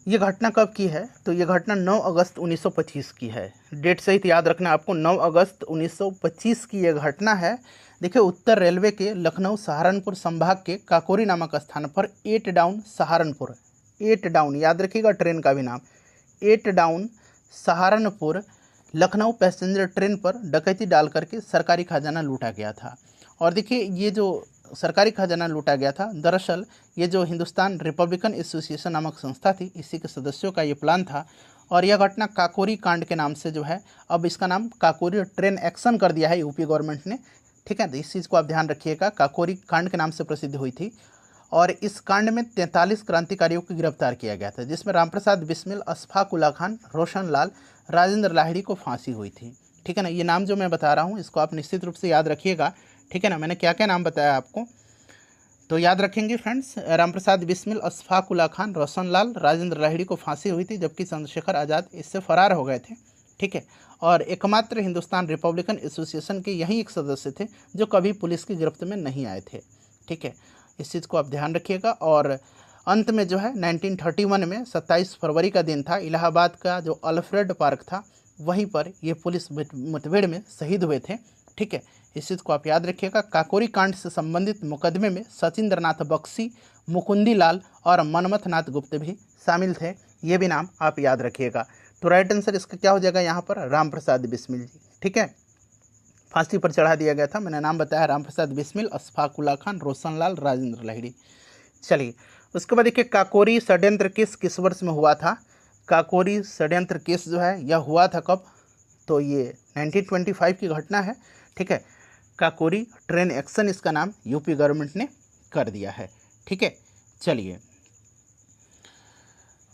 ये घटना कब की है, तो ये घटना 9 अगस्त 1925 की है। डेट सहित याद रखना आपको, 9 अगस्त 1925 की ये घटना है। देखिए, उत्तर रेलवे के लखनऊ सहारनपुर संभाग के काकोरी नामक स्थान पर 8 डाउन सहारनपुर 8 डाउन, याद रखिएगा ट्रेन का भी नाम, 8 down Saharanpur Lucknow passenger train पर डकैती डाल करके सरकारी खजाना लूटा गया था। और देखिए ये जो सरकारी खजाना लूटा गया था, दरअसल ये जो हिंदुस्तान रिपब्लिकन एसोसिएशन नामक संस्था थी, इसी के सदस्यों का ये प्लान था। और यह घटना काकोरी कांड के नाम से जो है, अब इसका नाम काकोरी ट्रेन एक्शन कर दिया है यूपी गवर्नमेंट ने, ठीक है। तो इस चीज़ को आप ध्यान रखिएगा, काकोरी कांड के नाम से प्रसिद्ध हुई थी। और इस कांड में 43 क्रांतिकारियों को गिरफ्तार किया गया था, जिसमें रामप्रसाद बिस्मिल, अशफाक उल्ला खान, रोशन लाल, राजेंद्र लाहिड़ी को फांसी हुई थी, ठीक है ना। ये नाम जो मैं बता रहा हूँ इसको आप निश्चित रूप से याद रखिएगा, ठीक है ना। मैंने क्या क्या नाम बताया आपको, तो याद रखेंगे फ्रेंड्स। रामप्रसाद बिस्मिल, अशफाक उल्ला खान, रोशन लाल, राजेंद्र लाहिड़ी को फांसी हुई थी, जबकि चंद्रशेखर आज़ाद इससे फरार हो गए थे, ठीक है। और एकमात्र हिंदुस्तान रिपब्लिकन एसोसिएशन के यही एक सदस्य थे जो कभी पुलिस की गिरफ्त में नहीं आए थे, ठीक है। इस चीज़ को आप ध्यान रखिएगा। और अंत में जो है 1931 में 27 फरवरी का दिन था, इलाहाबाद का जो अल्फ्रेड पार्क था वहीं पर ये पुलिस मुठभेड़ में शहीद हुए थे, ठीक है। इस चीज़ को आप याद रखिएगा। काकोरी कांड से संबंधित मुकदमे में सचिंद्र नाथ बख्शी, मुकुंदी लाल और मनमथ नाथ गुप्त भी शामिल थे, ये भी नाम आप याद रखिएगा। तो राइट आंसर इसका क्या हो जाएगा यहाँ पर, रामप्रसाद बिस्मिल जी, ठीक है। फांसी पर चढ़ा दिया गया था, मैंने नाम बताया, रामप्रसाद बिस्मिल, अशफाक उल्ला खान, रोशन लाल, राजेंद्र लाहिड़ी। चलिए उसके बाद देखिए, काकोरी षड्यंत्र केस किस वर्ष में हुआ था। काकोरी षड्यंत्र केस जो है यह हुआ था कब, तो ये 1925 की घटना है, ठीक है। काकोरी ट्रेन एक्शन इसका नाम यूपी गवर्नमेंट ने कर दिया है, ठीक है। चलिए,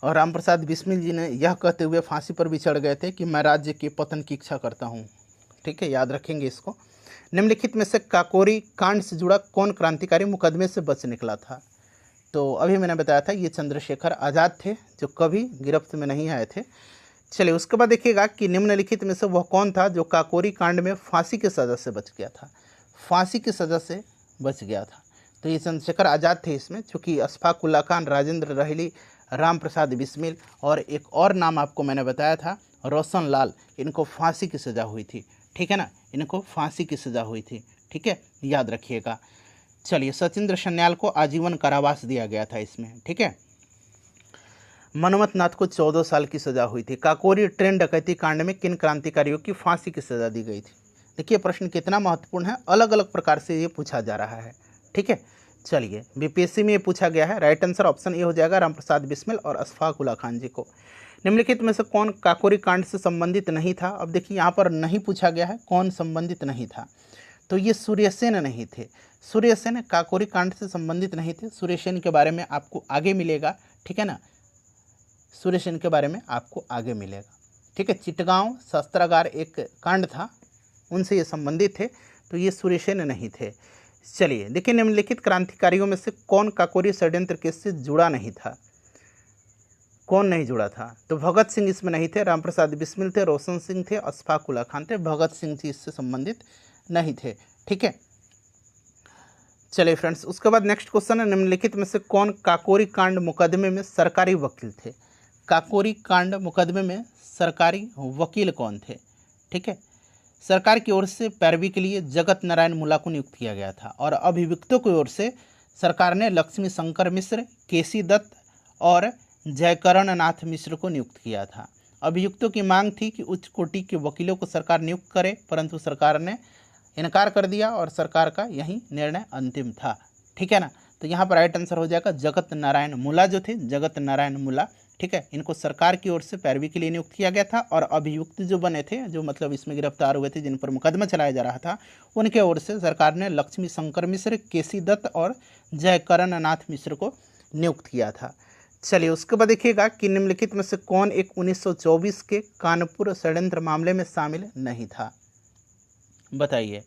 और रामप्रसाद बिस्मिल जी ने यह कहते हुए फांसी पर भी चढ़ गए थे कि मैं राज्य के पतन की इच्छा करता हूँ, ठीक है, याद रखेंगे इसको। निम्नलिखित में से काकोरी कांड से जुड़ा कौन क्रांतिकारी मुकदमे से बच निकला था, तो अभी मैंने बताया था ये चंद्रशेखर आज़ाद थे जो कभी गिरफ्त में नहीं आए थे। चलिए उसके बाद देखिएगा कि निम्नलिखित में से वह कौन था जो काकोरी कांड में फांसी की सज़ा से बच गया था, फांसी की सज़ा से बच गया था। तो ये चंद्रशेखर आज़ाद थे इसमें, चूँकि अशफाक उल्ला खान, राजेंद्र लाहिड़ी, रामप्रसाद बिस्मिल और एक और नाम आपको मैंने बताया था रोशन लाल, इनको फांसी की सज़ा हुई थी, ठीक है ना, इनको फांसी की सज़ा हुई थी, ठीक है, याद रखिएगा। चलिए, सचिंद्र सन्याल को आजीवन कारावास दिया गया था इसमें, ठीक है। मनमथ नाथ को 14 साल की सज़ा हुई थी। काकोरी ट्रेन डकैती कांड में किन क्रांतिकारियों की फांसी की सज़ा दी गई थी। देखिए प्रश्न कितना महत्वपूर्ण है, अलग अलग प्रकार से ये पूछा जा रहा है, ठीक है। चलिए, बीपीएससी में ये पूछा गया है, राइट आंसर ऑप्शन ए हो जाएगा, रामप्रसाद बिस्मिल और अशफाक उल्ला खान जी को। निम्नलिखित में से कौन काकोरी कांड से संबंधित नहीं था। अब देखिए यहाँ पर नहीं पूछा गया है कौन संबंधित नहीं था, तो ये सूर्यसेन नहीं थे। सूर्यसेन काकोरी कांड से संबंधित नहीं थे। सूर्यसेन के बारे में आपको आगे मिलेगा, ठीक है ना, सूर्यसेन के बारे में आपको आगे मिलेगा, ठीक है। चिटगांव शस्त्रागार एक कांड था, उनसे ये संबंधित थे, तो ये सूर्यसेन नहीं थे। चलिए देखिए, निम्नलिखित क्रांतिकारियों में से कौन काकोरी षड्यंत्र केस से जुड़ा नहीं था, कौन नहीं जुड़ा था, तो भगत सिंह इसमें नहीं थे, रामप्रसाद बिस्मिल थे, रोशन सिंह थे, अशफाक उल्ला खान थे, भगत सिंह जी इससे संबंधित नहीं थे, ठीक है। चलिए फ्रेंड्स, उसके बाद नेक्स्ट क्वेश्चन है, निम्नलिखित में से कौन काकोरी कांड मुकदमे में सरकारी वकील थे। काकोरी कांड मुकदमे में सरकारी वकील कौन थे, ठीक है। सरकार की ओर से पैरवी के लिए जगत नारायण मुल्ला को नियुक्त किया गया था, और अभियुक्तों की ओर से सरकार ने लक्ष्मी शंकर मिश्र, केसी दत्त और जयकरण नाथ मिश्र को नियुक्त किया था। अभियुक्तों की मांग थी कि उच्च कोटि के वकीलों को सरकार नियुक्त करे, परंतु सरकार ने इनकार कर दिया और सरकार का यही निर्णय अंतिम था, ठीक है ना। तो यहाँ पर राइट आंसर हो जाएगा जगत नारायण मुल्ला जो थे, जगत नारायण मुल्ला, ठीक है। इनको सरकार की ओर से पैरवी के लिए नियुक्त किया गया था, और अभियुक्त जो बने थे, जो मतलब इसमें गिरफ्तार हुए थे, जिन पर मुकदमा चलाया जा रहा था, उनके ओर से सरकार ने लक्ष्मी शंकर मिश्र, केसी दत्त और जयकरण नाथ मिश्र को नियुक्त किया था। चलिए उसके बाद देखिएगा कि निम्नलिखित में से कौन एक 1924 के कानपुर षड्यंत्र मामले में शामिल नहीं था, बताइए।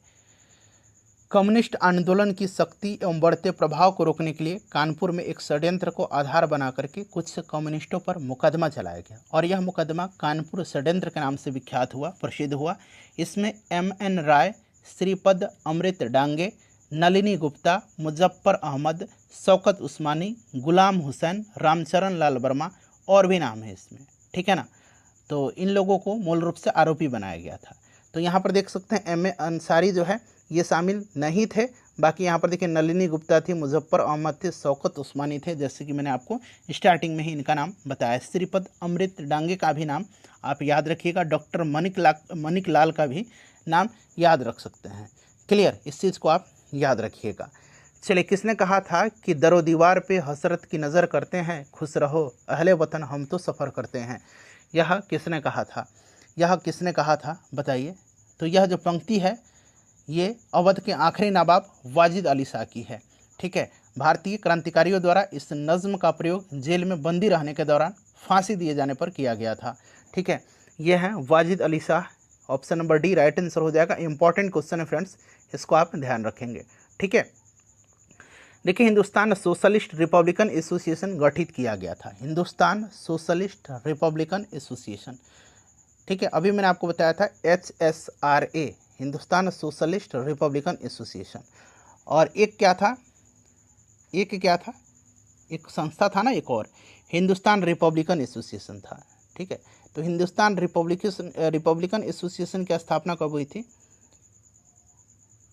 कम्युनिस्ट आंदोलन की शक्ति एवं बढ़ते प्रभाव को रोकने के लिए कानपुर में एक षड्यंत्र को आधार बना करके कुछ कम्युनिस्टों पर मुकदमा चलाया गया, और यह मुकदमा कानपुर षड्यंत्र के नाम से विख्यात हुआ, प्रसिद्ध हुआ। इसमें MN राय, श्रीपद अमृत डांगे, नलिनी गुप्ता, मुजफ्फर अहमद, शौकत उस्मानी, गुलाम हुसैन, रामचरण लाल वर्मा और भी नाम है इसमें, ठीक है ना। तो इन लोगों को मूल रूप से आरोपी बनाया गया था। तो यहाँ पर देख सकते हैं MA अंसारी जो है ये शामिल नहीं थे, बाकी यहाँ पर देखिए नलिनी गुप्ता थी, मुजफ्फर अहमद थे, शौकत उस्मानी थे, जैसे कि मैंने आपको स्टार्टिंग में ही इनका नाम बताया। श्रीपद अमृत डांगे का भी नाम आप याद रखिएगा। डॉक्टर मणिक लाल का भी नाम याद रख सकते हैं। क्लियर, इस चीज़ को आप याद रखिएगा। चलिए, किसने कहा था कि दरो दीवार पे हसरत की नज़र करते हैं, खुश रहो अहले वतन हम तो सफ़र करते हैं। यह किसने कहा था, यह किसने कहा था बताइए। तो यह जो पंक्ति है ये अवध के आखिरी नवाब वाजिद अली शाह की है। ठीक है, भारतीय क्रांतिकारियों द्वारा इस नज़्म का प्रयोग जेल में बंदी रहने के दौरान फांसी दिए जाने पर किया गया था। ठीक है, ये है Wajid Ali Shah. Option number D right answer हो जाएगा। इंपॉर्टेंट क्वेश्चन है फ्रेंड्स, इसको आप ध्यान रखेंगे। ठीक है, देखिए हिंदुस्तान सोशलिस्ट रिपब्लिकन एसोसिएशन गठित किया गया था। Hindustan Socialist Republican association. ठीक है, अभी मैंने आपको बताया था HSRA, Hindustan Socialist Republican association. और एक क्या था, एक संस्था था ना, एक और हिंदुस्तान रिपब्लिकन एसोसिएशन था। ठीक है, तो हिंदुस्तान रिपब्लिकन एसोसिएशन की स्थापना कब हुई थी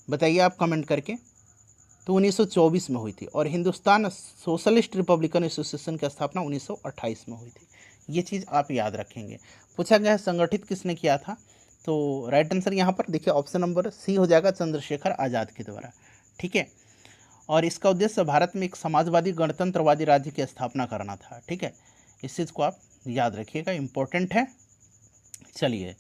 बताइए आप कमेंट करके। तो 1924 में हुई थी। और हिंदुस्तान सोशलिस्ट रिपब्लिकन एसोसिएशन की स्थापना 1928 में हुई थी। ये चीज़ आप याद रखेंगे। पूछा गया है संगठित किसने किया था, तो राइट आंसर यहाँ पर देखिए ऑप्शन नंबर सी हो जाएगा, चंद्रशेखर आज़ाद के द्वारा। ठीक है, और इसका उद्देश्य भारत में एक समाजवादी गणतंत्रवादी राज्य की स्थापना करना था। ठीक है, इस चीज़ को आप याद रखिएगा, इम्पोर्टेंट है। चलिए,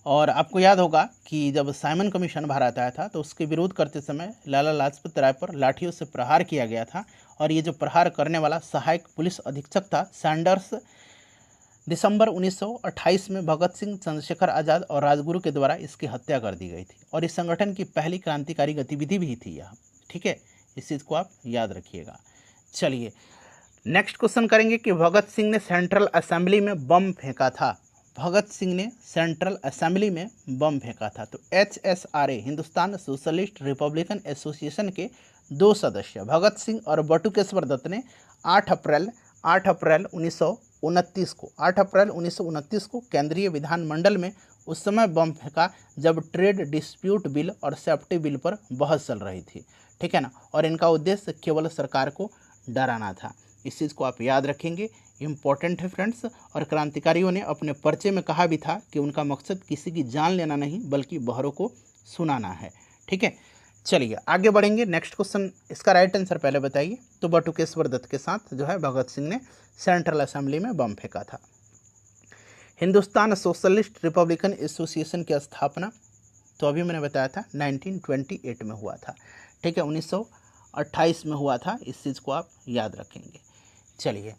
और आपको याद होगा कि जब साइमन कमीशन भारत आया था तो उसके विरोध करते समय लाला लाजपत राय पर लाठियों से प्रहार किया गया था। और ये जो प्रहार करने वाला सहायक पुलिस अधीक्षक था सैंडर्स, दिसंबर 1928 में भगत सिंह, चंद्रशेखर आज़ाद और राजगुरु के द्वारा इसकी हत्या कर दी गई थी। और इस संगठन की पहली क्रांतिकारी गतिविधि भी थी यह। ठीक है, इस चीज़ को आप याद रखिएगा। चलिए, नेक्स्ट क्वेश्चन करेंगे कि भगत सिंह ने सेंट्रल असेंबली में बम फेंका था। भगत सिंह ने सेंट्रल असेंबली में बम फेंका था। तो HSRA, Hindustan Socialist Republican association के 2 सदस्य भगत सिंह और बटुकेश्वर दत्त ने 8 अप्रैल 1929 को केंद्रीय विधानमंडल में उस समय बम फेंका जब ट्रेड डिस्प्यूट बिल और सेफ्टी बिल पर बहस चल रही थी। ठीक है ना, और इनका उद्देश्य केवल सरकार को डराना था। इस चीज़ को आप याद रखेंगे, इम्पॉर्टेंट है फ्रेंड्स। और क्रांतिकारियों ने अपने पर्चे में कहा भी था कि उनका मकसद किसी की जान लेना नहीं बल्कि बहरों को सुनाना है। ठीक है, चलिए आगे बढ़ेंगे। नेक्स्ट क्वेश्चन, इसका राइट आंसर पहले बताइए। तो बटुकेश्वर दत्त के साथ जो है भगत सिंह ने सेंट्रल असेंबली में बम फेंका था। हिंदुस्तान सोशलिस्ट रिपब्लिकन एसोसिएशन की स्थापना तो अभी मैंने बताया था 1928 में हुआ था। ठीक है, 1928 में हुआ था। इस चीज़ को आप याद रखेंगे। चलिए,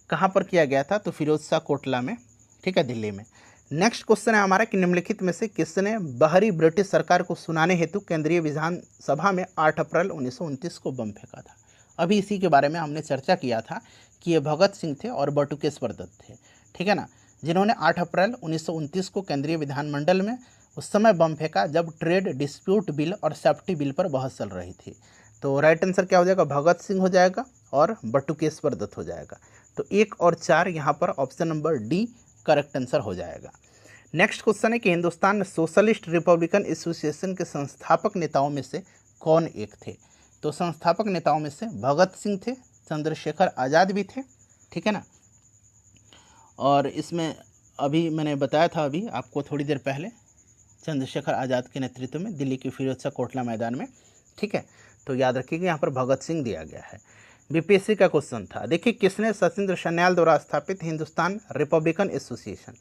कहाँ पर किया गया था, तो फिरोज शाह कोटला में। ठीक है, दिल्ली में। नेक्स्ट क्वेश्चन है हमारा कि निम्नलिखित में से किसने बाहरी ब्रिटिश सरकार को सुनाने हेतु केंद्रीय विधानसभा में 8 अप्रैल 1929 को बम फेंका था। अभी इसी के बारे में हमने चर्चा किया था कि ये भगत सिंह थे और बटुकेश्वर दत्त थे। ठीक है ना, जिन्होंने 8 अप्रैल 1929 को केंद्रीय विधानमंडल में उस समय बम फेंका जब ट्रेड डिस्प्यूट बिल और सेफ्टी बिल पर बहस चल रही थी। तो राइट आंसर क्या हो जाएगा, भगत सिंह हो जाएगा और बटुकेश्वर दत्त हो जाएगा। तो 1 और 4 यहाँ पर option number D correct answer हो जाएगा। नेक्स्ट क्वेश्चन है कि हिंदुस्तान सोशलिस्ट रिपब्लिकन एसोसिएशन के संस्थापक नेताओं में से कौन एक थे। तो संस्थापक नेताओं में से भगत सिंह थे, चंद्रशेखर आज़ाद भी थे। ठीक है ना, और इसमें अभी मैंने बताया था अभी आपको थोड़ी देर पहले, चंद्रशेखर आज़ाद के नेतृत्व में दिल्ली के फिरोज शाह कोटला मैदान में। ठीक है, तो याद रखिएगा यहाँ पर भगत सिंह दिया गया है। बीपीएससी का क्वेश्चन था, देखिए किसने सचिंद्र सन्याल द्वारा स्थापित हिंदुस्तान रिपब्लिकन एसोसिएशन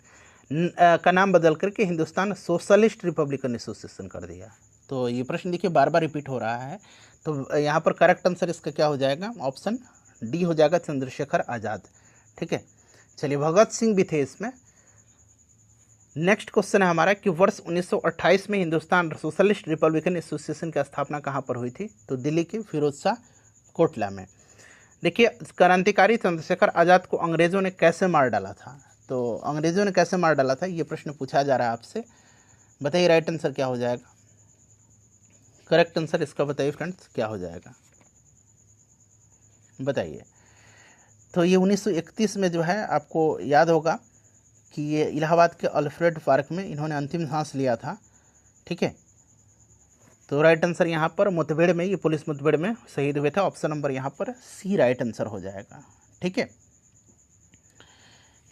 का नाम बदल करके हिंदुस्तान सोशलिस्ट रिपब्लिकन एसोसिएशन कर दिया। तो ये प्रश्न देखिए बार बार रिपीट हो रहा है। तो यहाँ पर करेक्ट आंसर इसका क्या हो जाएगा, ऑप्शन डी हो जाएगा, चंद्रशेखर आज़ाद। ठीक है, चलिए भगत सिंह भी थे इसमें। नेक्स्ट क्वेश्चन है हमारा कि वर्ष 1928 में हिंदुस्तान सोशलिस्ट रिपब्लिकन एसोसिएशन की स्थापना कहाँ पर हुई थी। तो दिल्ली के फिरोज शाह कोटला में। देखिए क्रांतिकारी चंद्रशेखर आज़ाद को अंग्रेज़ों ने कैसे मार डाला था। तो अंग्रेज़ों ने कैसे मार डाला था, ये प्रश्न पूछा जा रहा है आपसे। बताइए राइट आंसर क्या हो जाएगा, करेक्ट आंसर इसका बताइए फ्रेंड्स क्या हो जाएगा, बताइए। तो ये 1931 में जो है आपको याद होगा कि ये इलाहाबाद के अल्फ्रेड पार्क में इन्होंने अंतिम सांस लिया था। ठीक है, तो राइट आंसर यहाँ पर मुठभेड़ में, ये पुलिस मुठभेड़ में शहीद हुए थे। ऑप्शन नंबर यहाँ पर सी राइट आंसर हो जाएगा। ठीक है,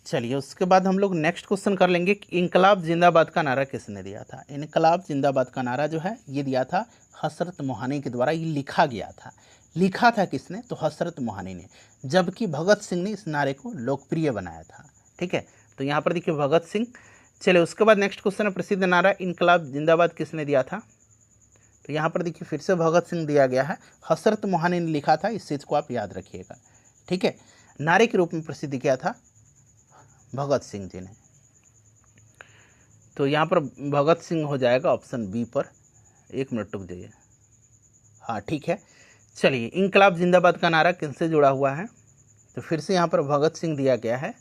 चलिए उसके बाद हम लोग नेक्स्ट क्वेश्चन कर लेंगे कि इनकलाब जिंदाबाद का नारा किसने दिया था। इनकलाब जिंदाबाद का नारा जो है ये दिया था हसरत मोहानी के द्वारा, ये लिखा गया था। लिखा था किसने? तो हसरत मोहानी ने, जबकि भगत सिंह ने इस नारे को लोकप्रिय बनाया था। ठीक है, तो यहाँ पर देखिए भगत सिंह। चलिए उसके बाद नेक्स्ट क्वेश्चन है, प्रसिद्ध नारा इनकलाब जिंदाबाद किसने दिया था? तो यहाँ पर देखिए फिर से भगत सिंह दिया गया है, हसरत मोहानी ने लिखा था, इस चीज़ को आप याद रखिएगा। ठीक है, नारे के रूप में प्रसिद्ध किया था भगत सिंह जी ने। तो यहाँ पर भगत सिंह हो जाएगा ऑप्शन बी पर। एक मिनट रुक जाइए, हाँ ठीक है। चलिए इनकलाब जिंदाबाद का नारा किनसे जुड़ा हुआ है? तो फिर से यहाँ पर भगत सिंह दिया गया है।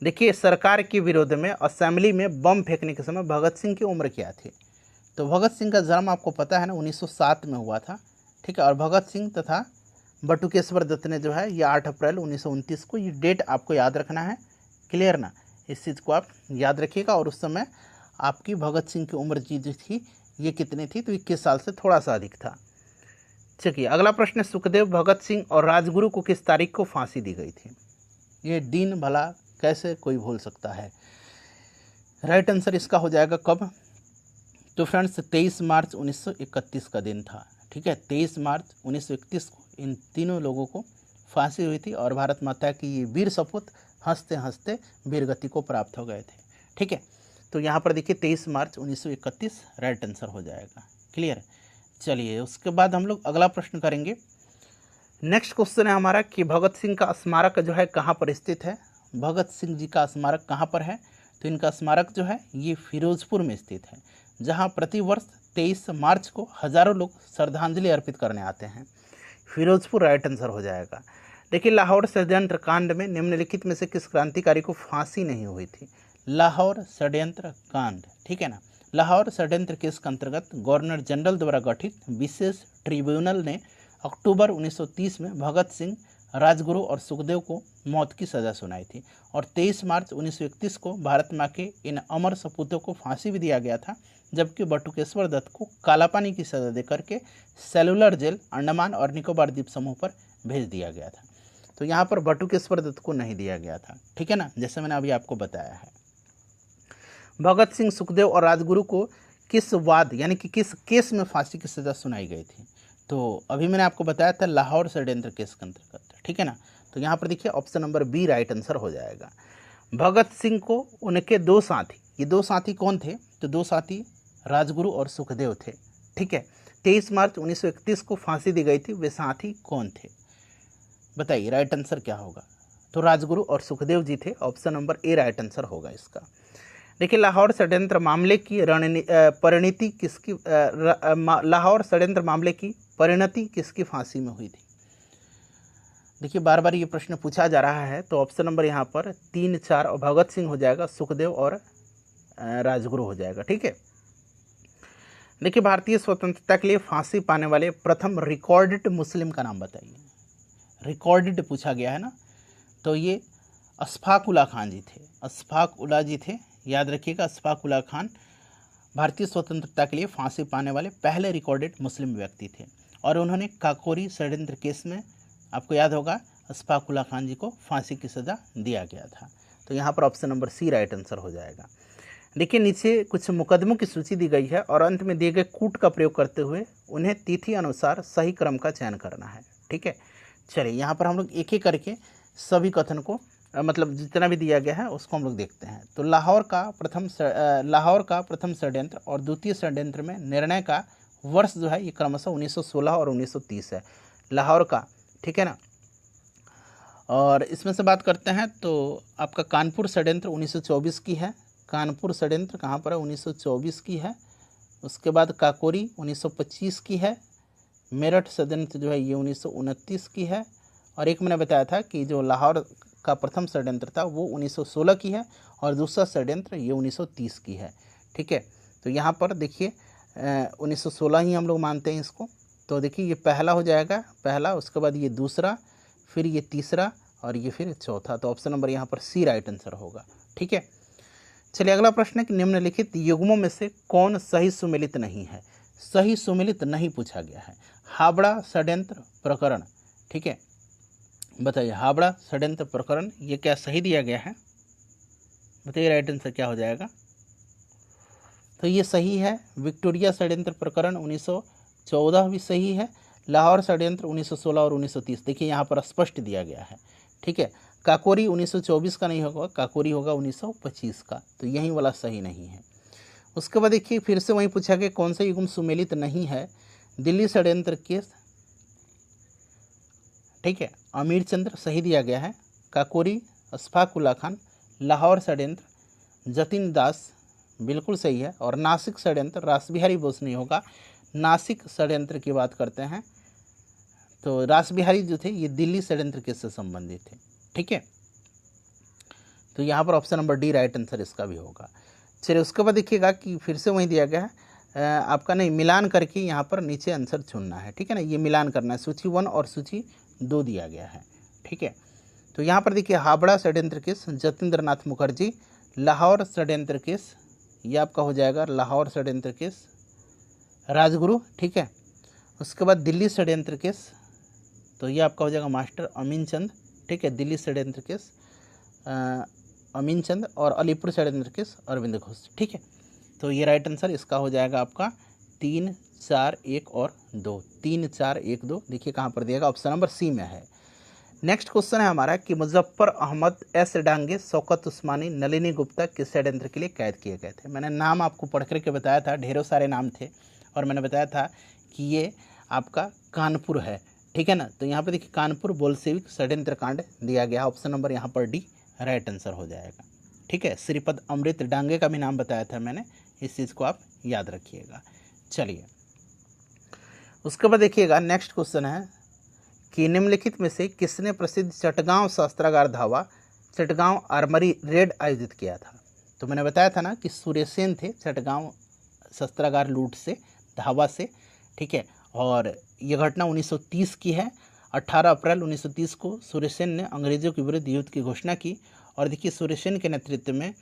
देखिए सरकार के विरोध में असेंबली में बम फेंकने के समय भगत सिंह की उम्र क्या थी? तो भगत सिंह का जन्म आपको पता है ना 1907 में हुआ था। ठीक है, और भगत सिंह तथा बटुकेश्वर दत्त ने जो है ये 8 अप्रैल 1929 को, ये डेट आपको याद रखना है। क्लियर ना, इस चीज़ को आप याद रखिएगा। और उस समय आपकी भगत सिंह की उम्र जो थी ये कितनी थी? तो 21 साल से थोड़ा सा अधिक था। चलिए अगला प्रश्न, सुखदेव, भगत सिंह और राजगुरु को किस तारीख को फांसी दी गई थी? ये दिन भला कैसे कोई भूल सकता है? राइट आंसर इसका हो जाएगा कब? तो फ्रेंड्स 23 मार्च 1931 का दिन था। ठीक है, 23 मार्च 1931 को इन तीनों लोगों को फांसी हुई थी और भारत माता की ये वीर सपूत हंसते हंसते वीरगति को प्राप्त हो गए थे। ठीक है, तो यहाँ पर देखिए 23 मार्च 1931 राइट आंसर हो जाएगा। क्लियर? चलिए उसके बाद हम लोग अगला प्रश्न करेंगे। नेक्स्ट क्वेश्चन है हमारा कि भगत सिंह का स्मारक जो है कहाँ पर स्थित है? भगत सिंह जी का स्मारक कहाँ पर है? तो इनका स्मारक जो है ये फिरोजपुर में स्थित है, जहाँ प्रतिवर्ष 23 मार्च को हजारों लोग श्रद्धांजलि अर्पित करने आते हैं। फिरोजपुर राइट आंसर हो जाएगा। देखिए लाहौर षड्यंत्र कांड में निम्नलिखित में से किस क्रांतिकारी को फांसी नहीं हुई थी? लाहौर षड्यंत्र कांड, ठीक है ना। लाहौर षड्यंत्र केस के अंतर्गत गवर्नर जनरल द्वारा गठित विशेष ट्रिब्यूनल ने अक्टूबर 1930 में भगत सिंह, राजगुरु और सुखदेव को मौत की सज़ा सुनाई थी और 23 मार्च 1931 को भारत माँ के इन अमर सपूतों को फांसी भी दिया गया था, जबकि बटुकेश्वर दत्त को कालापानी की सज़ा देकर के सेलुलर जेल अंडमान और निकोबार द्वीप समूह पर भेज दिया गया था। तो यहाँ पर बटुकेश्वर दत्त को नहीं दिया गया था। ठीक है ना, जैसे मैंने अभी आपको बताया है। भगत सिंह, सुखदेव और राजगुरु को किस वाद यानी कि किस केस में फांसी की सज़ा सुनाई गई थी? तो अभी मैंने आपको बताया था लाहौर षड्यंत्र केस के अंतर्गत। ठीक है ना, तो यहाँ पर देखिए option number B right answer हो जाएगा। भगत सिंह को उनके दो साथी, ये दो साथी कौन थे? तो दो साथी राजगुरु और सुखदेव थे। ठीक है, 23 मार्च 1931 को फांसी दी गई थी, वे साथी कौन थे? बताइए राइट आंसर क्या होगा? तो राजगुरु और सुखदेव जी थे। Option number A right answer होगा इसका। देखिए लाहौर षड्यंत्र मामले की परिणति किसकी लाहौर षड्यंत्र मामले की परिणति किसकी फांसी में हुई थी? देखिए बार बार ये प्रश्न पूछा जा रहा है, तो ऑप्शन नंबर यहाँ पर 3, 4 और भगत सिंह हो जाएगा, सुखदेव और राजगुरु हो जाएगा। ठीक है, देखिए भारतीय स्वतंत्रता के लिए फांसी पाने वाले प्रथम रिकॉर्डेड मुस्लिम का नाम बताइए। रिकॉर्डेड पूछा गया है ना, तो ये अशफाक उल्लाह खान जी थे। अशफाक उल्लाह जी थे, याद रखिएगा। अशफाक उल्लाह खान भारतीय स्वतंत्रता के लिए फांसी पाने वाले पहले रिकॉर्डेड मुस्लिम व्यक्ति थे और उन्होंने काकोरी षड्यंत्र केस में, आपको याद होगा, अशफाक उल्लाह खान जी को फांसी की सज़ा दिया गया था। तो यहाँ पर option number C right answer हो जाएगा। देखिए नीचे कुछ मुकदमों की सूची दी गई है और अंत में दिए गए कूट का प्रयोग करते हुए उन्हें तिथि अनुसार सही क्रम का चयन करना है। ठीक है, चलिए यहाँ पर हम लोग एक एक करके सभी कथन को, मतलब जितना भी दिया गया है उसको हम लोग देखते हैं। तो लाहौर का प्रथम षड्यंत्र और द्वितीय षड्यंत्र में निर्णय का वर्ष जो है ये क्रमशः 1916 और 1930 है लाहौर का। ठीक है ना, और इसमें से बात करते हैं तो आपका कानपुर षड्यंत्र 1924 की है। कानपुर षड्यंत्र कहाँ पर है? 1924 की है। उसके बाद काकोरी 1925 की है। मेरठ षड्यंत्र जो है ये 1929 की है। और एक मैंने बताया था कि जो लाहौर का प्रथम षड्यंत्र था वो 1916 की है और दूसरा षड्यंत्र ये 1930 की है। ठीक है, तो यहाँ पर देखिए 1916 ही हम लोग मानते हैं इसको। तो देखिए ये पहला हो जाएगा, पहला, उसके बाद ये दूसरा, फिर ये तीसरा और ये फिर चौथा। तो ऑप्शन नंबर यहाँ पर सी राइट आंसर होगा। ठीक है, चलिए अगला प्रश्न है कि निम्नलिखित युग्मों में से कौन सही सुमेलित नहीं है? सही सुमेलित नहीं पूछा गया है। हावड़ा षड्यंत्र प्रकरण, ठीक है, बताइए हावड़ा षड्यंत्र प्रकरण ये क्या सही दिया गया है? बताइए राइट आंसर क्या हो जाएगा? तो ये सही है। विक्टोरिया षड्यंत्र प्रकरण 1914 भी सही है। लाहौर षड्यंत्र 1916 और 1930, देखिए यहाँ पर स्पष्ट दिया गया है, ठीक है। काकोरी 1924 का नहीं होगा, काकोरी होगा 1925 का, तो यही वाला सही नहीं है। उसके बाद देखिए फिर से वहीं पूछा गया कौन सा युग्म सुमेलित नहीं है? दिल्ली षड्यंत्र केस, ठीक है, अमीर चंद्र सही दिया गया है। काकोरी अशफाक उल्ला खान, लाहौर षड्यंत्र जतिन दास बिल्कुल सही है। और नासिक षड्यंत्र रासबिहारी बोस नहीं होगा। नासिक षड्यंत्र की बात करते हैं तो रासबिहारी जो थे ये दिल्ली षड्यंत्र केस से संबंधित थे, ठीक है। तो यहाँ पर option number D right answer इसका भी होगा। चलिए उसके बाद देखिएगा कि फिर से वहीं दिया गया है आपका नहीं, मिलान करके यहाँ पर नीचे आंसर चुनना है, ठीक है ना, ये मिलान करना है। सूची 1 और सूची 2 दिया गया है, ठीक है। तो यहाँ पर देखिए हावड़ा षड्यंत्र केस जतेंद्र नाथ मुखर्जी, लाहौर षड्यंत्र केस ये आपका हो जाएगा लाहौर षड्यंत्र केस राजगुरु, ठीक है। उसके बाद दिल्ली षड्यंत्र केस तो ये आपका हो जाएगा मास्टर अमीन चंद, ठीक है, दिल्ली षड्यंत्र केस अमीन चंद। और अलीपुर षड्यंत्र केस अरविंद घोष, ठीक है। तो ये राइट आंसर इसका हो जाएगा आपका 3, 4, 1 और 2, 3, 4, 1, 2। देखिए कहाँ पर दिएगा, ऑप्शन नंबर सी में है। नेक्स्ट क्वेश्चन है हमारा कि मुजफ्फर अहमद, एस डांगे, शौकत उस्मानी, नलिनी गुप्ता किस षड्यंत्र के लिए कैद किए गए थे? मैंने नाम आपको पढ़ करके बताया था, ढेरों सारे नाम थे और मैंने बताया था कि ये आपका कानपुर है, ठीक है ना। तो यहाँ पर देखिए कानपुर बोल्शेविक षड्यंत्र कांड दिया गया, ऑप्शन नंबर यहाँ पर डी राइट आंसर हो जाएगा, ठीक है। श्रीपद अमृत डांगे का भी नाम बताया था मैंने, इस चीज़ को आप याद रखिएगा। चलिए उसके बाद देखिएगा नेक्स्ट क्वेश्चन है कि निम्नलिखित में से किसने प्रसिद्ध चटगांव शस्त्रागार धावा, चटगांव आर्मरी रेड आयोजित किया था? तो मैंने बताया था ना कि सुरेसेन थे चटगांव शस्त्रागार लूट से, धावा से, ठीक है। और ये घटना 1930 की है। 18 अप्रैल 1930 को सुरेसेन ने अंग्रेजों के विरुद्ध युद्ध की घोषणा की। और देखिए सुरेसेन के नेतृत्व में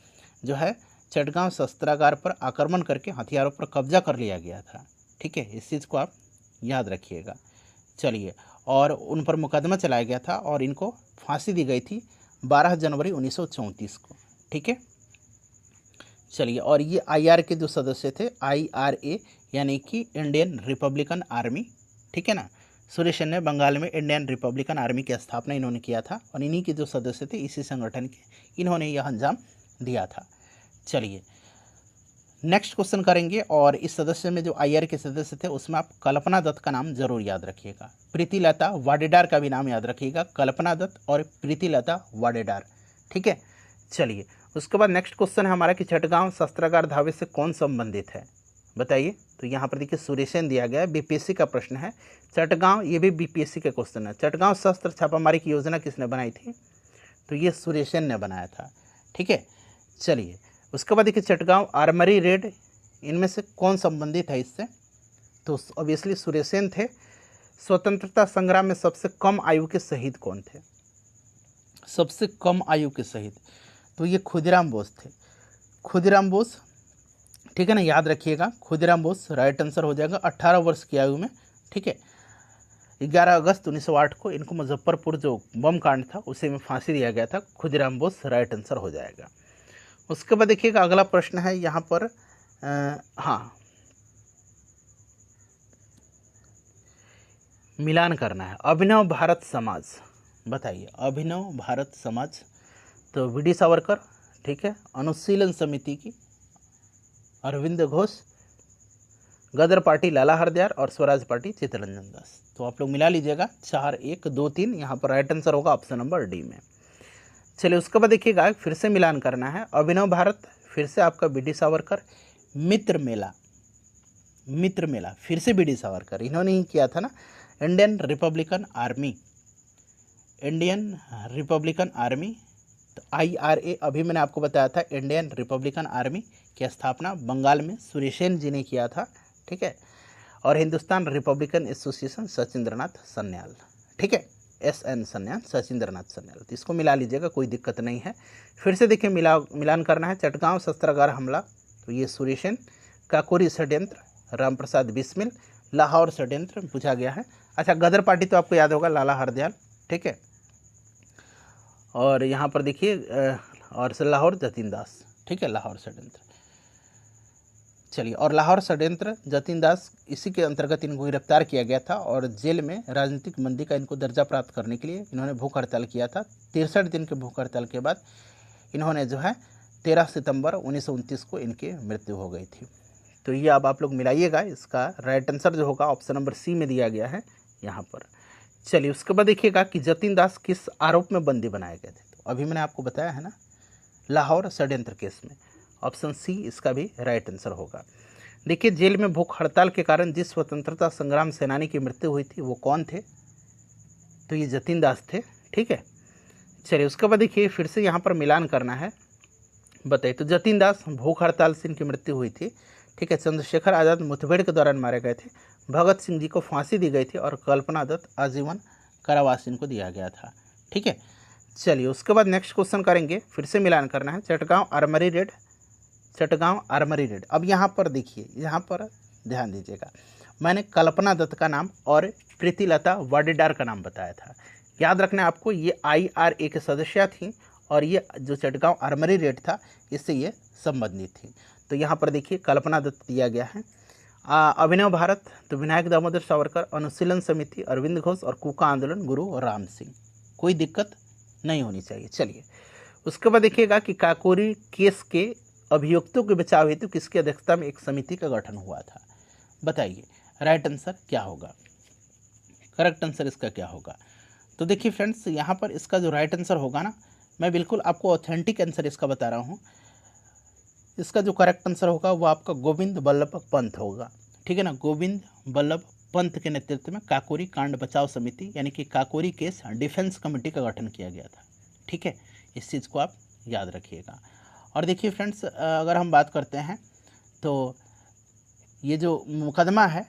जो है चटगांव शस्त्रागार पर आक्रमण करके हथियारों पर कब्जा कर लिया गया था, ठीक है। इस चीज़ को आप याद रखिएगा। चलिए, और उन पर मुकदमा चलाया गया था और इनको फांसी दी गई थी 12 जनवरी 1934 को, ठीक है। चलिए, और ये IR के जो सदस्य थे, IRA यानी कि इंडियन रिपब्लिकन आर्मी, ठीक है ना। सुरेशन ने बंगाल में इंडियन रिपब्लिकन आर्मी की स्थापना इन्होंने किया था और इन्हीं के जो सदस्य थे इसी संगठन के, इन्होंने यह अंजाम दिया था। चलिए नेक्स्ट क्वेश्चन करेंगे, और इस सदस्य में जो IR के सदस्य थे उसमें आप कल्पना दत्त का नाम जरूर याद रखिएगा। प्रीतिलता वाडेदार का भी नाम याद रखिएगा, कल्पना दत्त और प्रीतिलता वाडेदार, ठीक है। चलिए उसके बाद नेक्स्ट क्वेश्चन है हमारा कि चटगांव शस्त्रागार धावे से कौन संबंधित है? बताइए। तो यहाँ पर देखिए सुरेशन दिया गया है, BPSC का प्रश्न है। चटगांव, ये भी BPSC का क्वेश्चन है। चटगांव शस्त्र छापामारी की योजना किसने बनाई थी? तो ये सुरेशन ने बनाया था, ठीक है। चलिए उसके बाद देखिए चटगांव आर्मरी रेड, इनमें से कौन संबंधित है इससे? तो ऑब्वियसली सुरेशन थे। स्वतंत्रता संग्राम में सबसे कम आयु के शहीद कौन थे? सबसे कम आयु के शहीद, तो ये खुदीराम बोस थे। खुदीराम बोस, ठीक है ना, याद रखिएगा। खुदीराम बोस राइट आंसर हो जाएगा 18 वर्ष की आयु में, ठीक है। 11 अगस्त 1908 को इनको मुजफ्फरपुर जो बम कांड था उसी में फांसी दिया गया था। खुदीराम बोस राइट आंसर हो जाएगा। उसके बाद देखिएगा अगला प्रश्न है यहाँ पर, हाँ, मिलान करना है। अभिनव भारत समाज, बताइए अभिनव भारत समाज, तो VD सावरकर, ठीक है। अनुशीलन समिति की अरविंद घोष, गदर पार्टी लाला हरदयाल और स्वराज पार्टी चित्तरंजन दास। तो आप लोग मिला लीजिएगा 4, 1, 2, 3, यहाँ पर राइट आंसर होगा ऑप्शन नंबर डी में। चलिए उसके बाद देखिएगा फिर से मिलान करना है। अभिनव भारत फिर से आपका VD सावरकर, मित्र मेला, मित्र मेला फिर से VD सावरकर, इन्होंने ही किया था ना। Indian Republican army, Indian Republican army, तो IRA अभी मैंने आपको बताया था, इंडियन रिपब्लिकन आर्मी की स्थापना बंगाल में सुरेशन जी ने किया था, ठीक है। और हिंदुस्तान रिपब्लिकन एसोसिएशन सचिंद्रनाथ सन्याल, ठीक है, SN सन्याल, सचिंद्रनाथ सन्याल। तो इसको मिला लीजिएगा, कोई दिक्कत नहीं है। फिर से देखिए मिलान करना है। चटगांव शस्त्रागार हमला, तो ये सुरेशन। काकोरी षड्यंत्र, रामप्रसाद बिस्मिल, लाहौर षड्यंत्र पूछा गया है। अच्छा, गदर पार्टी तो आपको याद होगा, लाला हरदयाल, ठीक है। और यहाँ पर देखिए और लाहौर जतीन दास, ठीक है, लाहौर षड्यंत्र। चलिए, और लाहौर षड्यंत्र जतीन दास इसी के अंतर्गत इनको गिरफ्तार किया गया था और जेल में राजनीतिक मंदी का इनको दर्जा प्राप्त करने के लिए इन्होंने भूख हड़ताल किया था। 63 दिन के भूख हड़ताल के बाद इन्होंने जो है 13 सितंबर 1929 को इनकी मृत्यु हो गई थी। तो ये अब आप लोग मिलाइएगा, इसका राइट आंसर जो होगा ऑप्शन नंबर सी में दिया गया है यहाँ पर। चलिए, उसके बाद देखिएगा कि जतीन दास किस आरोप में बंदी बनाए गए थे। तो अभी मैंने आपको बताया है ना, लाहौर षड्यंत्र केस में। ऑप्शन सी इसका भी राइट आंसर होगा। देखिए, जेल में भूख हड़ताल के कारण जिस स्वतंत्रता संग्राम सेनानी की मृत्यु हुई थी वो कौन थे? तो ये जतीन दास थे, ठीक है। चलिए, उसके बाद देखिए फिर से यहाँ पर मिलान करना है। बताइए, तो जतीन दास भूख हड़ताल से इनकी मृत्यु हुई थी, ठीक है। चंद्रशेखर आज़ाद मुठभेड़ के दौरान मारे गए थे। भगत सिंह जी को फांसी दी गई थी और कल्पना दत्त आजीवन कारावास इनको दिया गया था, ठीक है। चलिए, उसके बाद नेक्स्ट क्वेश्चन करेंगे, फिर से मिलान करना है। Chittagong armoury raid, Chittagong armoury raid. अब यहाँ पर देखिए, यहाँ पर ध्यान दीजिएगा, मैंने कल्पना दत्त का नाम और प्रीतिलता वाडेदार का नाम बताया था। याद रखना है आपको, ये IRA के सदस्य थी और ये जो चटगांव आर्मरी रेड था इससे ये संबंधित थी। तो यहाँ पर देखिए कल्पना दत्त दिया गया है। अभिनव भारत, तो विनायक दामोदर सावरकर, अनुशीलन समिति अरविंद घोष और कूका आंदोलन गुरु राम सिंह। कोई दिक्कत नहीं होनी चाहिए। चलिए, उसके बाद देखिएगा कि काकोरी केस के अभियुक्तों के बचाव हेतु किसकी अध्यक्षता में एक समिति का गठन हुआ था? बताइए, राइट आंसर क्या होगा? करेक्ट आंसर इसका क्या होगा? तो देखिए फ्रेंड्स, यहाँ पर इसका जो राइट आंसर होगा ना, मैं बिल्कुल आपको ऑथेंटिक आंसर इसका बता रहा हूँ। इसका जो करेक्ट आंसर होगा वो आपका गोविंद बल्लभ पंत होगा, ठीक है ना। गोविंद बल्लभ पंत के नेतृत्व में काकोरी कांड बचाव समिति यानी कि काकोरी केस डिफेंस कमेटी का गठन किया गया था, ठीक है। इस चीज़ को आप याद रखिएगा। और देखिए फ्रेंड्स, अगर हम बात करते हैं तो ये जो मुकदमा है,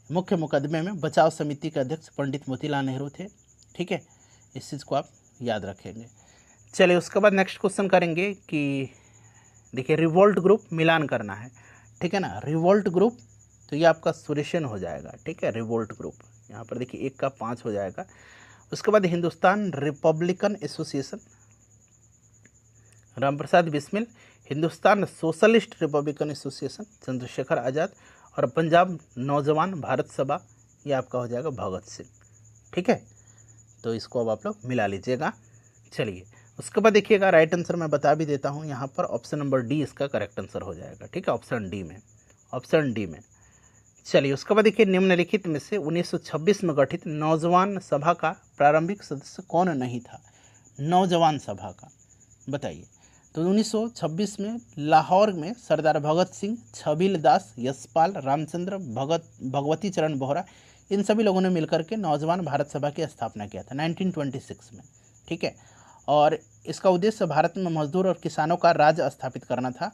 मुख्य मुकदमे में बचाव समिति के अध्यक्ष पंडित मोतीलाल नेहरू थे, ठीक है। इस चीज़ को आप याद रखेंगे। चलिए, उसके बाद नेक्स्ट क्वेश्चन करेंगे कि देखिए रिवोल्ट ग्रुप मिलान करना है, ठीक है ना। रिवोल्ट ग्रुप, तो ये आपका सुरेशन हो जाएगा, ठीक है। रिवोल्ट ग्रुप यहाँ पर देखिए 1 का 5 हो जाएगा। उसके बाद Hindustan Republican Association, Ramprasad Bismil, Hindustan Socialist Republican Association Chandrashekhar Azad और पंजाब नौजवान भारत सभा, ये आपका हो जाएगा भगत सिंह, ठीक है। तो इसको अब आप लोग मिला लीजिएगा। चलिए, उसके बाद देखिएगा राइट आंसर मैं बता भी देता हूँ यहाँ पर, ऑप्शन नंबर डी इसका करेक्ट आंसर हो जाएगा, ठीक है। ऑप्शन डी में, ऑप्शन डी में। चलिए, उसके बाद देखिए निम्नलिखित में से 1926 में गठित नौजवान सभा का प्रारंभिक सदस्य कौन नहीं था? नौजवान सभा का बताइए। तो 1926 में लाहौर में सरदार भगत सिंह, छबील दास, यशपाल, रामचंद्र, भगवती चरण बोहरा, इन सभी लोगों ने मिलकर के नौजवान भारत सभा की स्थापना किया था 1926 में, ठीक है। और इसका उद्देश्य भारत में मजदूर और किसानों का राज स्थापित करना था।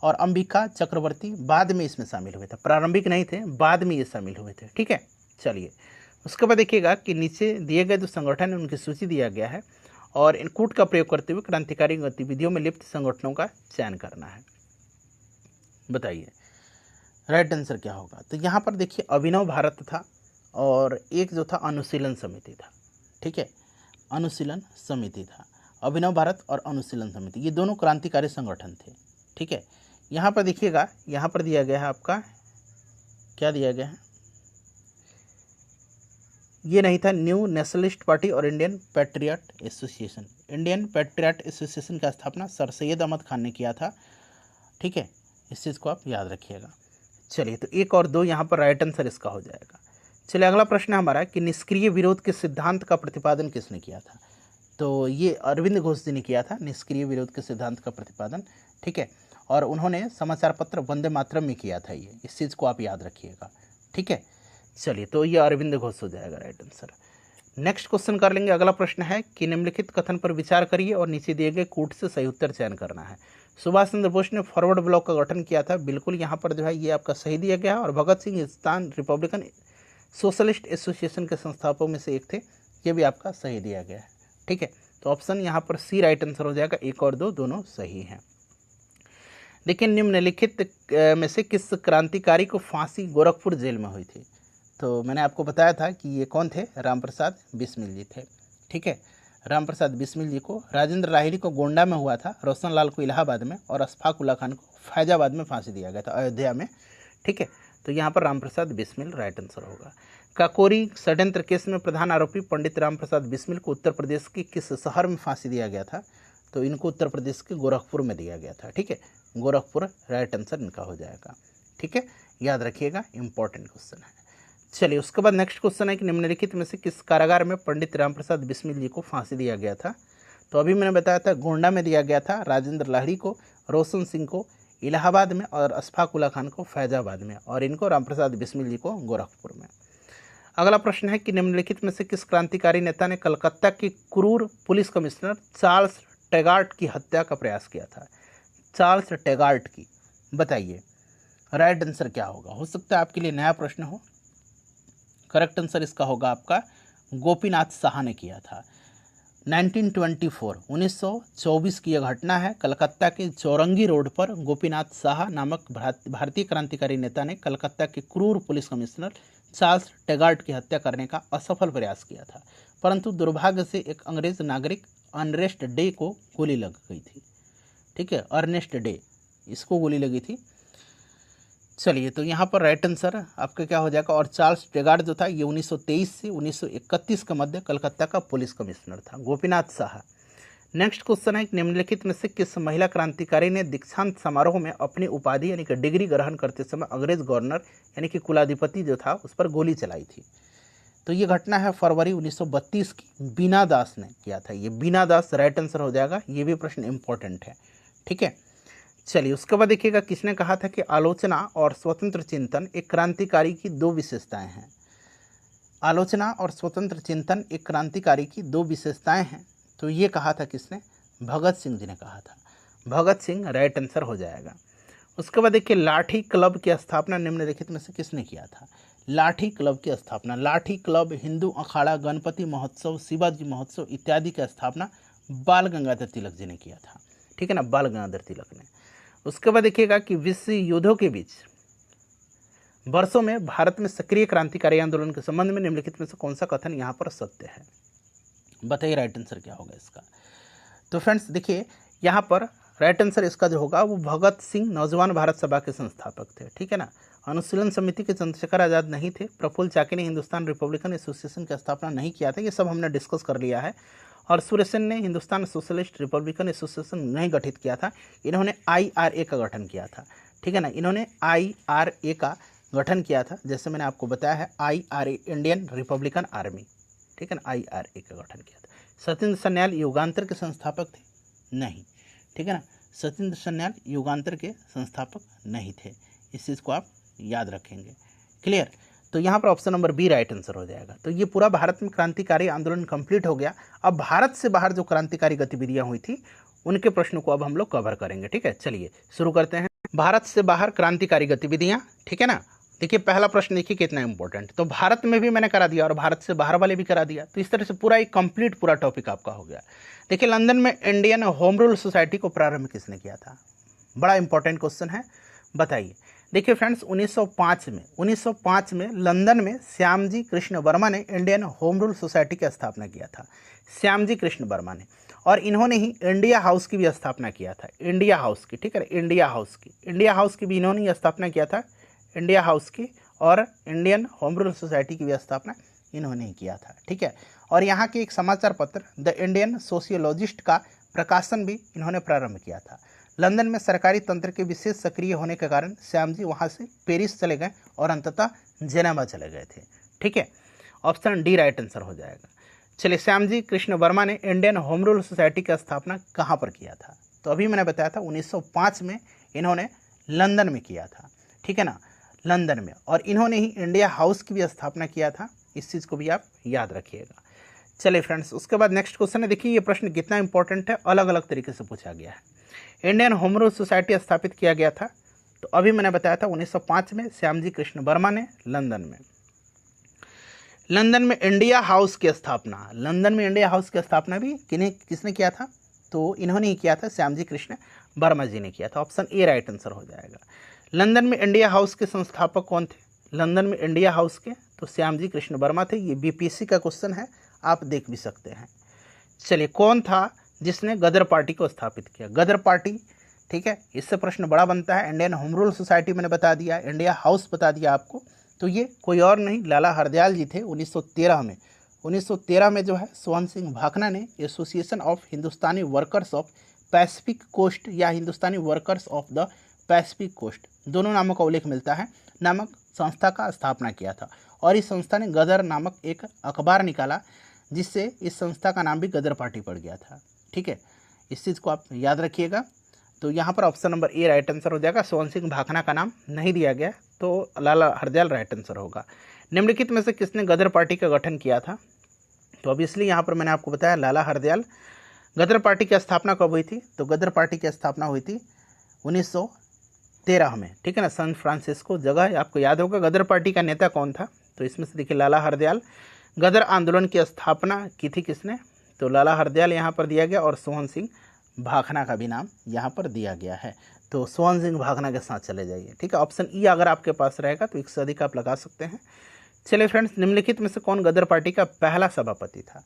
और अंबिका चक्रवर्ती बाद में इसमें शामिल हुए थे, प्रारंभिक नहीं थे, बाद में ये शामिल हुए थे, ठीक है। चलिए, उसके बाद देखिएगा कि नीचे दिए गए जो संगठन है उनकी सूची दिया गया है और इन कूट का प्रयोग करते हुए क्रांतिकारी गतिविधियों में लिप्त संगठनों का चयन करना है। बताइए, राइट आंसर क्या होगा? तो यहाँ पर देखिए अभिनव भारत था और एक जो था अनुशीलन समिति था, ठीक है। अनुशीलन समिति था, अभिनव भारत और अनुशीलन समिति, ये दोनों क्रांतिकारी संगठन थे, ठीक है। यहाँ पर देखिएगा, यहाँ पर दिया गया है आपका, क्या दिया गया है, ये नहीं था, न्यू नेशनलिस्ट पार्टी और Indian patriot association. Indian patriot association का स्थापना सर सैयद अहमद खान ने किया था, ठीक है। इस चीज़ को आप याद रखिएगा। चलिए, तो 1 और 2 यहाँ पर राइट आंसर इसका हो जाएगा। चलिए, अगला प्रश्न है हमारा कि निष्क्रिय विरोध के सिद्धांत का प्रतिपादन किसने किया था? तो ये अरविंद घोष जी ने किया था निष्क्रिय विरोध के सिद्धांत का प्रतिपादन, ठीक है। और उन्होंने समाचार पत्र वंदे मातरम में किया था ये, इस चीज़ को आप याद रखिएगा, ठीक है। चलिए, तो ये अरविंद घोष हो जाएगा राइट आंसर। नेक्स्ट क्वेश्चन कर लेंगे। अगला प्रश्न है कि निम्नलिखित कथन पर विचार करिए और नीचे दिए गए कूट से सही उत्तर चयन करना है। सुभाष चंद्र बोस ने फॉरवर्ड ब्लॉक का गठन किया था, बिल्कुल यहाँ पर जो है ये आपका सही दिया गया। और Bhagat Singh Hindustan Republican Socialist Association के संस्थापकों में से एक थे, ये भी आपका सही दिया गया है, ठीक है। तो ऑप्शन यहाँ पर सी राइट आंसर हो जाएगा। 1 और 2 दोनों सही हैं। देखिए निम्नलिखित में से किस क्रांतिकारी को फांसी गोरखपुर जेल में हुई थी? तो मैंने आपको बताया था कि ये कौन थे, रामप्रसाद बिस्मिल जी थे। ठीक है, रामप्रसाद बिस्मिल जी को, राजेंद्र लाहिड़ी को गोंडा में हुआ था, रोशन लाल को इलाहाबाद में और अशफाक उल्ला खान को फैजाबाद में फांसी दिया गया था, अयोध्या में। ठीक है, तो यहाँ पर रामप्रसाद बिस्मिल राइट आंसर होगा। काकोरी षड्यंत्र केस में प्रधान आरोपी पंडित रामप्रसाद बिस्मिल को उत्तर प्रदेश के किस शहर में फांसी दिया गया था? तो इनको उत्तर प्रदेश के गोरखपुर में दिया गया था। ठीक है, गोरखपुर राइट आंसर इनका हो जाएगा। ठीक है, याद रखिएगा, इंपॉर्टेंट क्वेश्चन है। चलिए उसके बाद नेक्स्ट क्वेश्चन है कि निम्नलिखित में से किस कारागार में पंडित रामप्रसाद बिस्मिल जी को फांसी दिया गया था? तो अभी मैंने बताया था गोंडा में दिया गया था, राजेंद्र लाहिड़ी को, रोशन सिंह को इलाहाबाद में और अशफाक उल्ला खान को फैजाबाद में, और इनको रामप्रसाद बिस्मिल जी को गोरखपुर में। अगला प्रश्न है कि निम्नलिखित में से किस क्रांतिकारी नेता ने कलकत्ता के क्रूर पुलिस कमिश्नर चार्ल्स टैगार्ट की हत्या का प्रयास किया था? चार्ल्स टैगार्ट की, बताइए राइट आंसर क्या होगा? हो सकता है आपके लिए नया प्रश्न हो। करेक्ट आंसर इसका होगा आपका गोपीनाथ साहा ने किया था। 1924 की यह घटना है। कलकत्ता के चौरंगी रोड पर गोपीनाथ साहा नामक भारतीय क्रांतिकारी नेता ने कलकत्ता के क्रूर पुलिस कमिश्नर चार्ल्स टैगार्ट की हत्या करने का असफल प्रयास किया था, परंतु दुर्भाग्य से एक अंग्रेज नागरिक अर्नेस्ट डे को गोली लग गई थी। ठीक है, अर्नेस्ट डे, इसको गोली लगी थी। चलिए, तो यहाँ पर राइट आंसर आपका क्या हो जाएगा? और चार्ल्स टैगार्ट जो था ये 1923 से 1931 के मध्य कलकत्ता का पुलिस कमिश्नर था, गोपीनाथ साहा। नेक्स्ट क्वेश्चन है कि निम्नलिखित में से किस महिला क्रांतिकारी ने दीक्षांत समारोह में अपनी उपाधि यानी कि डिग्री ग्रहण करते समय अंग्रेज गवर्नर यानी कि कुलाधिपति जो था उस पर गोली चलाई थी? तो ये घटना है फरवरी 1932 की, बीना दास ने किया था। ये बीना दास राइट आंसर हो जाएगा। ये भी प्रश्न इंपॉर्टेंट है। ठीक है, चलिए उसके बाद देखिएगा किसने कहा था कि आलोचना और स्वतंत्र चिंतन एक क्रांतिकारी की दो विशेषताएं हैं। आलोचना और स्वतंत्र चिंतन एक क्रांतिकारी की दो विशेषताएं हैं। तो ये कहा था किसने? भगत सिंह जी ने कहा था। भगत सिंह राइट आंसर हो जाएगा। उसके बाद देखिए लाठी क्लब की स्थापना निम्नलिखित में से किसने किया था? लाठी क्लब की स्थापना, लाठी क्लब, हिंदू अखाड़ा, गणपति महोत्सव, शिवाजी महोत्सव इत्यादि की स्थापना बाल गंगाधर तिलक जी ने किया था। ठीक है ना, बाल गंगाधर तिलक ने। उसके बाद देखिएगा कि विश्व युद्धों के बीच वर्षों में भारत में सक्रिय क्रांतिकारी आंदोलन के संबंध में निम्नलिखित में से कौन सा कथन यहाँ पर सत्य है? बताइए राइट आंसर क्या होगा इसका? तो फ्रेंड्स देखिए यहाँ पर राइट आंसर इसका जो होगा वो भगत सिंह नौजवान भारत सभा के संस्थापक थे। ठीक है ना, अनुशीलन समिति के चंद्रशेखर आज़ाद नहीं थे, प्रफुल्ल चाकी ने हिंदुस्तान रिपब्लिकन एसोसिएशन की स्थापना नहीं किया था, ये सब हमने डिस्कस कर लिया है। और सूर्य सेन ने हिंदुस्तान सोशलिस्ट रिपब्लिकन एसोसिएशन नहीं गठित किया था, इन्होंने IRA का गठन किया था। ठीक है ना, इन्होंने IRA का गठन किया था, जैसे मैंने आपको बताया है IRA इंडियन रिपब्लिकन आर्मी। ठीक है ना, IRA का गठन किया था। सत्येंद्र सन्याल युगांतर के संस्थापक थे? नहीं। ठीक है ना, सत्येंद्र सन्याल युगांतर के संस्थापक नहीं थे, इस चीज़ को आप याद रखेंगे। क्लियर? तो यहाँ पर option number B right answer हो जाएगा। तो ये पूरा भारत में क्रांतिकारी आंदोलन कंप्लीट हो गया। अब भारत से बाहर जो क्रांतिकारी गतिविधियाँ हुई थी उनके प्रश्नों को अब हम लोग कवर करेंगे। ठीक है, चलिए शुरू करते हैं। भारत से बाहर क्रांतिकारी गतिविधियाँ। ठीक है ना, देखिए पहला प्रश्न देखिए कितना इंपॉर्टेंट। तो भारत में भी मैंने करा दिया और भारत से बाहर वाले भी करा दिया, तो इस तरह से पूरा एक कंप्लीट पूरा टॉपिक आपका हो गया। देखिए लंदन में इंडियन होम रूल सोसाइटी को प्रारंभ किसने किया था? बड़ा इंपॉर्टेंट क्वेश्चन है, बताइए। देखिए फ्रेंड्स 1905 में लंदन में श्यामजी कृष्ण वर्मा ने इंडियन होम रूल सोसाइटी की स्थापना किया था। श्यामजी कृष्ण वर्मा ने, और इन्होंने ही इंडिया हाउस की भी स्थापना किया था। इंडिया हाउस की, ठीक है, इंडिया हाउस की भी इन्होंने ही स्थापना किया था, इंडिया हाउस की, और इंडियन होम रूल सोसाइटी की भी स्थापना इन्होंने ही किया था। ठीक है, और यहाँ के एक समाचार पत्र द इंडियन सोशियोलॉजिस्ट का प्रकाशन भी इन्होंने प्रारंभ किया था। लंदन में सरकारी तंत्र के विशेष सक्रिय होने के कारण श्याम जी वहाँ से पेरिस चले गए और अंततः जेनेवा चले गए थे। ठीक है, ऑप्शन डी राइट आंसर हो जाएगा। चलिए, श्यामजी कृष्ण वर्मा ने इंडियन होम रूल सोसाइटी की स्थापना कहाँ पर किया था? तो अभी मैंने बताया था 1905 में इन्होंने लंदन में किया था। ठीक है ना, लंदन में, और इन्होंने ही इंडिया हाउस की भी स्थापना किया था, इस चीज़ को भी आप याद रखिएगा। चलिए फ्रेंड्स, उसके बाद नेक्स्ट क्वेश्चन है, देखिए ये प्रश्न कितना इंपॉर्टेंट है, अलग अलग तरीके से पूछा गया है। इंडियन होम रूल सोसाइटी स्थापित किया गया था, तो अभी मैंने बताया था 1905 में श्यामजी कृष्ण वर्मा ने लंदन में। लंदन में इंडिया हाउस की स्थापना, लंदन में इंडिया हाउस की स्थापना भी किसने किया था? तो इन्होंने ही किया था, श्यामजी कृष्ण वर्मा जी ने किया था। ऑप्शन ए राइट आंसर हो जाएगा। लंदन में इंडिया हाउस के संस्थापक कौन थे? लंदन में इंडिया हाउस के तो श्यामजी कृष्ण वर्मा थे। ये बीपीएससी का क्वेश्चन है, आप देख भी सकते हैं। चलिए, कौन था जिसने गदर पार्टी को स्थापित किया? गदर पार्टी, ठीक है, इससे प्रश्न बड़ा बनता है। इंडियन होम रूल सोसाइटी मैंने बता दिया, इंडिया हाउस बता दिया आपको, तो ये कोई और नहीं लाला हरदयाल जी थे 1913 में। 1913 में जो है सोहन सिंह भाखना ने association of Hindustani workers of Pacific coast या Hindustani workers of the Pacific coast, दोनों नामों का उल्लेख मिलता है, नामक संस्था का स्थापना किया था। और इस संस्था ने गदर नामक एक अखबार निकाला, जिससे इस संस्था का नाम भी गदर पार्टी पड़ गया था। ठीक है, इस चीज़ को आप याद रखिएगा। तो यहाँ पर option number A right answer हो जाएगा। सोहन सिंह भाखना का नाम नहीं दिया गया, तो लाला हरदयाल राइट आंसर होगा। निम्नलिखित में से किसने गदर पार्टी का गठन किया था? तो ऑब्वियसली यहाँ पर मैंने आपको बताया लाला हरदयाल। गदर पार्टी की स्थापना कब हुई थी? तो गदर पार्टी की स्थापना हुई थी 1913 में, ठीक है ना, सैन फ्रांसिस्को जगह आपको याद होगा। गदर पार्टी का नेता कौन था? तो इसमें से देखिए लाला हरदयाल। गदर आंदोलन की स्थापना की थी किसने? तो लाला हरदयाल यहाँ पर दिया गया, और सोहन सिंह भाखना का भी नाम यहाँ पर दिया गया है। तो सोहन सिंह भाखना के साथ चले जाइए, ठीक है। ऑप्शन ई अगर आपके पास रहेगा तो 1 से अधिक आप लगा सकते हैं। चलिए फ्रेंड्स, निम्नलिखित में से कौन गदर पार्टी का पहला सभापति था?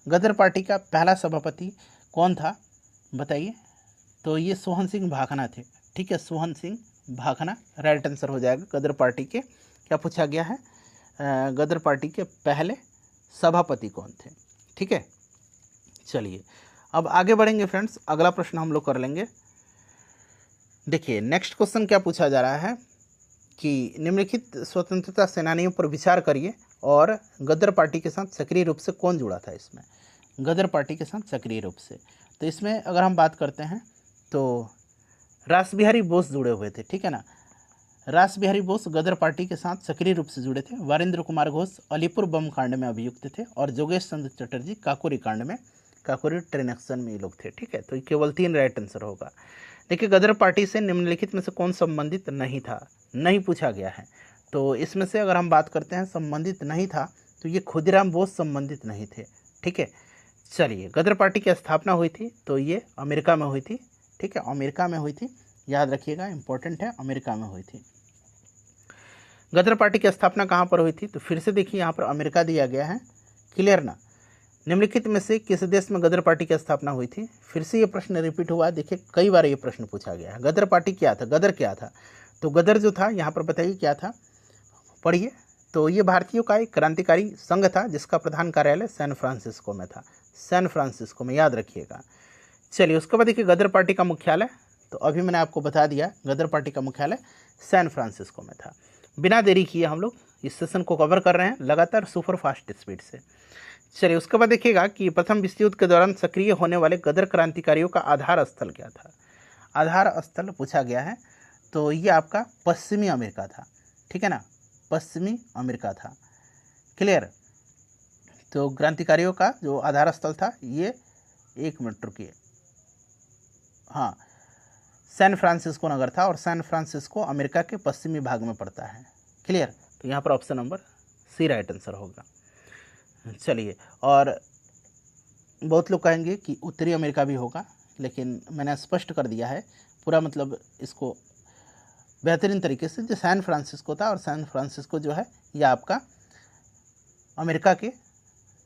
गदर पार्टी का पहला सभापति कौन था बताइए? तो ये सोहन सिंह भाखना थे, ठीक है, सोहन सिंह भाखना राइट आंसर हो जाएगा। गदर पार्टी के क्या पूछा गया है? गदर पार्टी के पहले सभापति कौन थे? ठीक है, चलिए अब आगे बढ़ेंगे फ्रेंड्स। अगला प्रश्न हम लोग कर लेंगे। देखिए नेक्स्ट क्वेश्चन क्या पूछा जा रहा है कि निम्नलिखित स्वतंत्रता सेनानियों पर विचार करिए और गदर पार्टी के साथ सक्रिय रूप से कौन जुड़ा था इसमें? गदर पार्टी के साथ सक्रिय रूप से, तो इसमें अगर हम बात करते हैं तो रास बिहारी बोस जुड़े हुए थे, ठीक है ना। रास बिहारी बोस गदर पार्टी के साथ सक्रिय रूप से जुड़े थे। वीरेंद्र कुमार घोष अलीपुर बम कांड में अभियुक्त थे, और जोगेश चंद्र चटर्जी काकोरी कांड में, काकोरी ट्रेन एक्शन में ये लोग थे, ठीक है। तो केवल 3 राइट आंसर होगा। देखिए गदर पार्टी से निम्नलिखित में से कौन संबंधित नहीं था? नहीं पूछा गया है। तो इसमें से अगर हम बात करते हैं संबंधित नहीं था, तो ये खुदीराम बोस संबंधित नहीं थे, ठीक है। चलिए, गदर पार्टी की स्थापना हुई थी तो ये अमेरिका में हुई थी, ठीक है, अमेरिका में हुई थी, याद रखिएगा, इंपॉर्टेंट है, अमेरिका में हुई थी। गदर पार्टी की स्थापना कहाँ पर हुई थी? तो फिर से देखिए यहाँ पर अमेरिका दिया गया है, क्लियर ना। निम्नलिखित में से किस देश में गदर पार्टी की स्थापना हुई थी? फिर से ये प्रश्न रिपीट हुआ है, देखिए कई बार ये प्रश्न पूछा गया है। गदर पार्टी क्या था? गदर क्या था? तो गदर जो था यहाँ पर बताइए क्या था, पढ़िए। तो ये भारतीयों का एक क्रांतिकारी संघ था जिसका प्रधान कार्यालय सैन फ्रांसिस्को में था, सैन फ्रांसिस्को में, याद रखिएगा। चलिए उसके बाद देखिए गदर पार्टी का मुख्यालय, तो अभी मैंने आपको बता दिया गदर पार्टी का मुख्यालय सैन फ्रांसिस्को में था। बिना देरी किए हम लोग इस सेशन को कवर कर रहे हैं लगातार सुपर फास्ट स्पीड से। चलिए उसके बाद देखिएगा कि प्रथम विश्व युद्ध के दौरान सक्रिय होने वाले गदर क्रांतिकारियों का आधार स्थल क्या था? आधार स्थल पूछा गया है, तो ये आपका पश्चिमी अमेरिका था, ठीक है ना, पश्चिमी अमेरिका था, क्लियर। तो क्रांतिकारियों का जो आधार स्थल था ये, 1 मिनट रुकिए, हाँ, सैन फ्रांसिस्को नगर था, और सैन फ्रांसिस्को अमेरिका के पश्चिमी भाग में पड़ता है, क्लियर। तो यहाँ पर option number C right answer होगा। चलिए, और बहुत लोग कहेंगे कि उत्तरी अमेरिका भी होगा, लेकिन मैंने स्पष्ट कर दिया है पूरा, मतलब इसको बेहतरीन तरीके से, जो सैन फ्रांसिस्को था, और सैन फ्रांसिस्को जो है ये आपका अमेरिका के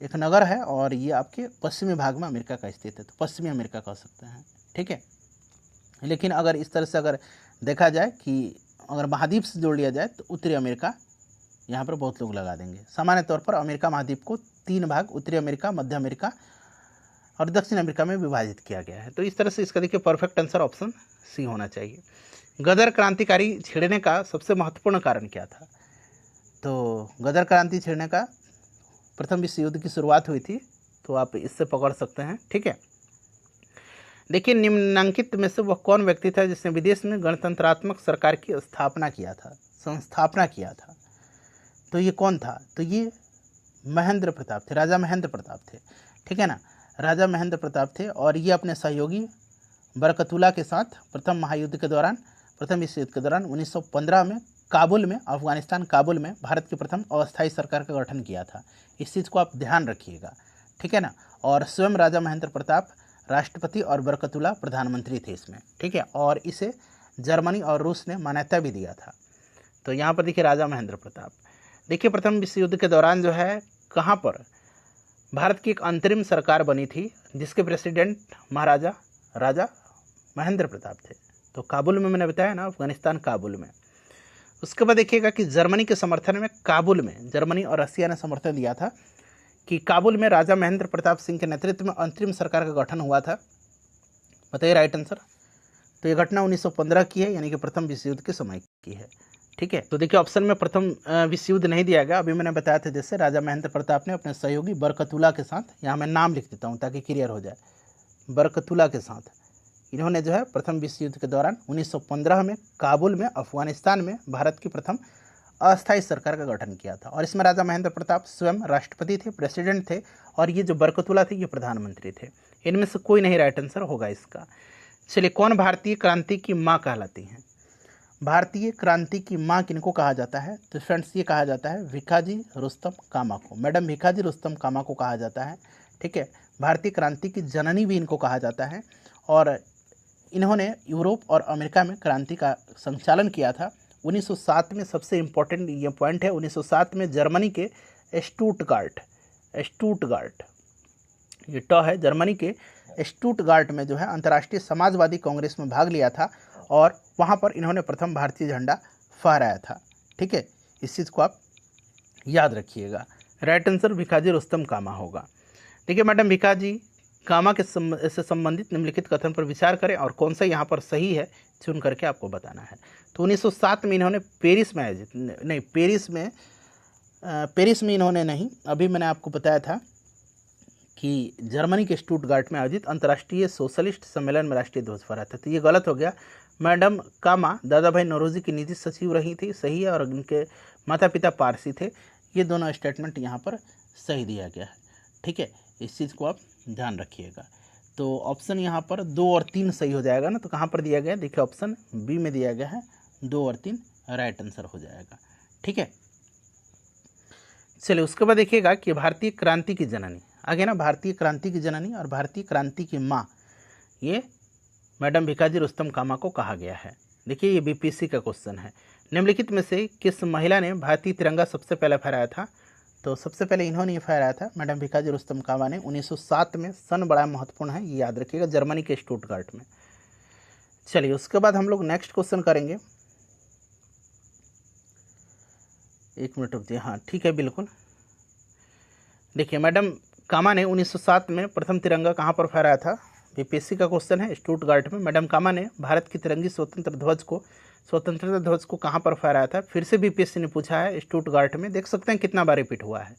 एक नगर है, और ये आपके पश्चिमी भाग में अमेरिका का स्थित है, तो पश्चिमी अमेरिका कह सकते हैं, ठीक है। लेकिन अगर इस तरह से अगर देखा जाए कि अगर महाद्वीप से जोड़ लिया जाए तो उत्तरी अमेरिका यहाँ पर बहुत लोग लगा देंगे। सामान्य तौर पर अमेरिका महाद्वीप को 3 भाग, उत्तरी अमेरिका, मध्य अमेरिका और दक्षिण अमेरिका में विभाजित किया गया है। तो इस तरह से इसका देखिए परफेक्ट आंसर ऑप्शन सी होना चाहिए। गदर क्रांतिकारी छेड़ने का सबसे महत्वपूर्ण कारण क्या था? तो गदर क्रांति छेड़ने का प्रथम विश्व युद्ध की शुरुआत हुई थी, तो आप इससे पकड़ सकते हैं, ठीक है। देखिए निम्नांकित में से वह कौन व्यक्ति था जिसने विदेश में गणतंत्रात्मक सरकार की स्थापना किया था, संस्थापना किया था? तो ये कौन था? तो ये महेंद्र प्रताप थे, राजा महेंद्र प्रताप थे, ठीक है ना, राजा महेंद्र प्रताप थे। और ये अपने सहयोगी बरकतुल्ला के साथ प्रथम महायुद्ध के दौरान, प्रथम विश्व युद्ध के दौरान 1915 में काबुल में, अफगानिस्तान काबुल में भारत की प्रथम अस्थायी सरकार का गठन किया था। इस चीज़ को आप ध्यान रखिएगा, ठीक है ना। और स्वयं राजा महेंद्र प्रताप राष्ट्रपति और बरकतुल्ला प्रधानमंत्री थे इसमें, ठीक है। और इसे जर्मनी और रूस ने मान्यता भी दिया था। तो यहाँ पर देखिए राजा महेंद्र प्रताप। देखिए प्रथम विश्व युद्ध के दौरान जो है कहाँ पर भारत की एक अंतरिम सरकार बनी थी जिसके प्रेसिडेंट महाराजा राजा महेंद्र प्रताप थे। तो काबुल में मैंने बताया ना, अफगानिस्तान काबुल में। उसके बाद देखिएगा कि जर्मनी के समर्थन में काबुल में जर्मनी और रसिया ने समर्थन दिया था कि काबुल में राजा महेंद्र प्रताप सिंह के नेतृत्व में अंतरिम सरकार का गठन हुआ था। बताइए राइट आंसर। तो ये घटना 1915 की है, यानी कि प्रथम विश्व युद्ध के समय की है, ठीक है। तो देखिए ऑप्शन में प्रथम विश्व युद्ध नहीं दिया गया। अभी मैंने बताया था जैसे राजा महेंद्र प्रताप ने अपने सहयोगी बरकतुल्ला के साथ, यहाँ मैं नाम लिख देता हूँ ताकि क्लियर हो जाए, बरकतुल्ला के साथ इन्होंने जो है प्रथम विश्व युद्ध के दौरान 1915 में काबुल में अफगानिस्तान में भारत की प्रथम अस्थायी सरकार का गठन किया था। और इसमें राजा महेंद्र प्रताप स्वयं राष्ट्रपति थे, प्रेसिडेंट थे, और ये जो बरकतुल्ला थे ये प्रधानमंत्री थे। इनमें से कोई नहीं राइट आंसर होगा इसका। चलिए, कौन भारतीय क्रांति की माँ कहलाती हैं? भारतीय क्रांति की माँ किनको कहा जाता है? तो फ्रेंड्स ये कहा जाता है भिखाजी रुस्तम कामा को। मैडम भिखाजी रुस्तम कामा को कहा जाता है, ठीक है। भारतीय क्रांति की जननी भी इनको कहा जाता है। और इन्होंने यूरोप और अमेरिका में क्रांति का संचालन किया था। 1907 में, सबसे इम्पोर्टेंट ये पॉइंट है, 1907 में जर्मनी के स्टुटगार्ट ये ट है, जर्मनी के स्टुटगार्ट में जो है अंतर्राष्ट्रीय समाजवादी कांग्रेस में भाग लिया था और वहाँ पर इन्होंने प्रथम भारतीय झंडा फहराया था, ठीक है। इस चीज़ को आप याद रखिएगा। राइट आंसर भिखाजी रुस्तम कामा होगा। देखिए मैडम भिखाजी कामा के से संबंधित निम्नलिखित कथन पर विचार करें और कौन सा यहाँ पर सही है चुन करके आपको बताना है। तो 1907 में इन्होंने पेरिस में इन्होंने नहीं, अभी मैंने आपको बताया था कि जर्मनी के स्टुटगार्ट में आयोजित अंतर्राष्ट्रीय सोशलिस्ट सम्मेलन में राष्ट्रीय ध्वज फहराया था। तो ये गलत हो गया। मैडम कामा दादा भाई नौरोजी की निजी सचिव रही थी, सही है, और उनके माता पिता पारसी थे। ये दोनों स्टेटमेंट यहाँ पर सही दिया गया है, ठीक है। इस चीज़ को आप ध्यान रखिएगा। तो ऑप्शन यहाँ पर 2 और 3 सही हो जाएगा ना। तो कहाँ पर दिया गया है? देखिए ऑप्शन बी में दिया गया है, 2 और 3 राइट आंसर हो जाएगा, ठीक है। चलिए, उसके बाद देखिएगा कि भारतीय क्रांति की जननी, आगे ना भारतीय क्रांति की जननी और भारतीय क्रांति की माँ, ये मैडम भिखाजी रुस्तम कामा को कहा गया है। देखिए ये बीपीएससी का क्वेश्चन है। निम्नलिखित में से किस महिला ने भारतीय तिरंगा सबसे पहले फहराया था? तो सबसे पहले इन्होंने ये फहराया था, मैडम भिखाजी रुस्तम कामा ने 1907 में। सन बड़ा महत्वपूर्ण है, ये याद रखिएगा, जर्मनी के स्टुटगार्ट में। चलिए, उसके बाद हम लोग नेक्स्ट क्वेश्चन करेंगे। 1 मिनट रुक जाइए, हाँ ठीक है बिल्कुल। देखिए मैडम कामा ने 1907 में प्रथम तिरंगा कहाँ पर फहराया था? बीपीएससी का क्वेश्चन है, स्टुटगार्ट में। मैडम कामा ने भारत की तिरंगी स्वतंत्रता ध्वज को कहाँ पर फहराया था? फिर से बीपीएससी ने पूछा है, स्टुटगार्ट में। देख सकते हैं कितना बार रिपीट हुआ है।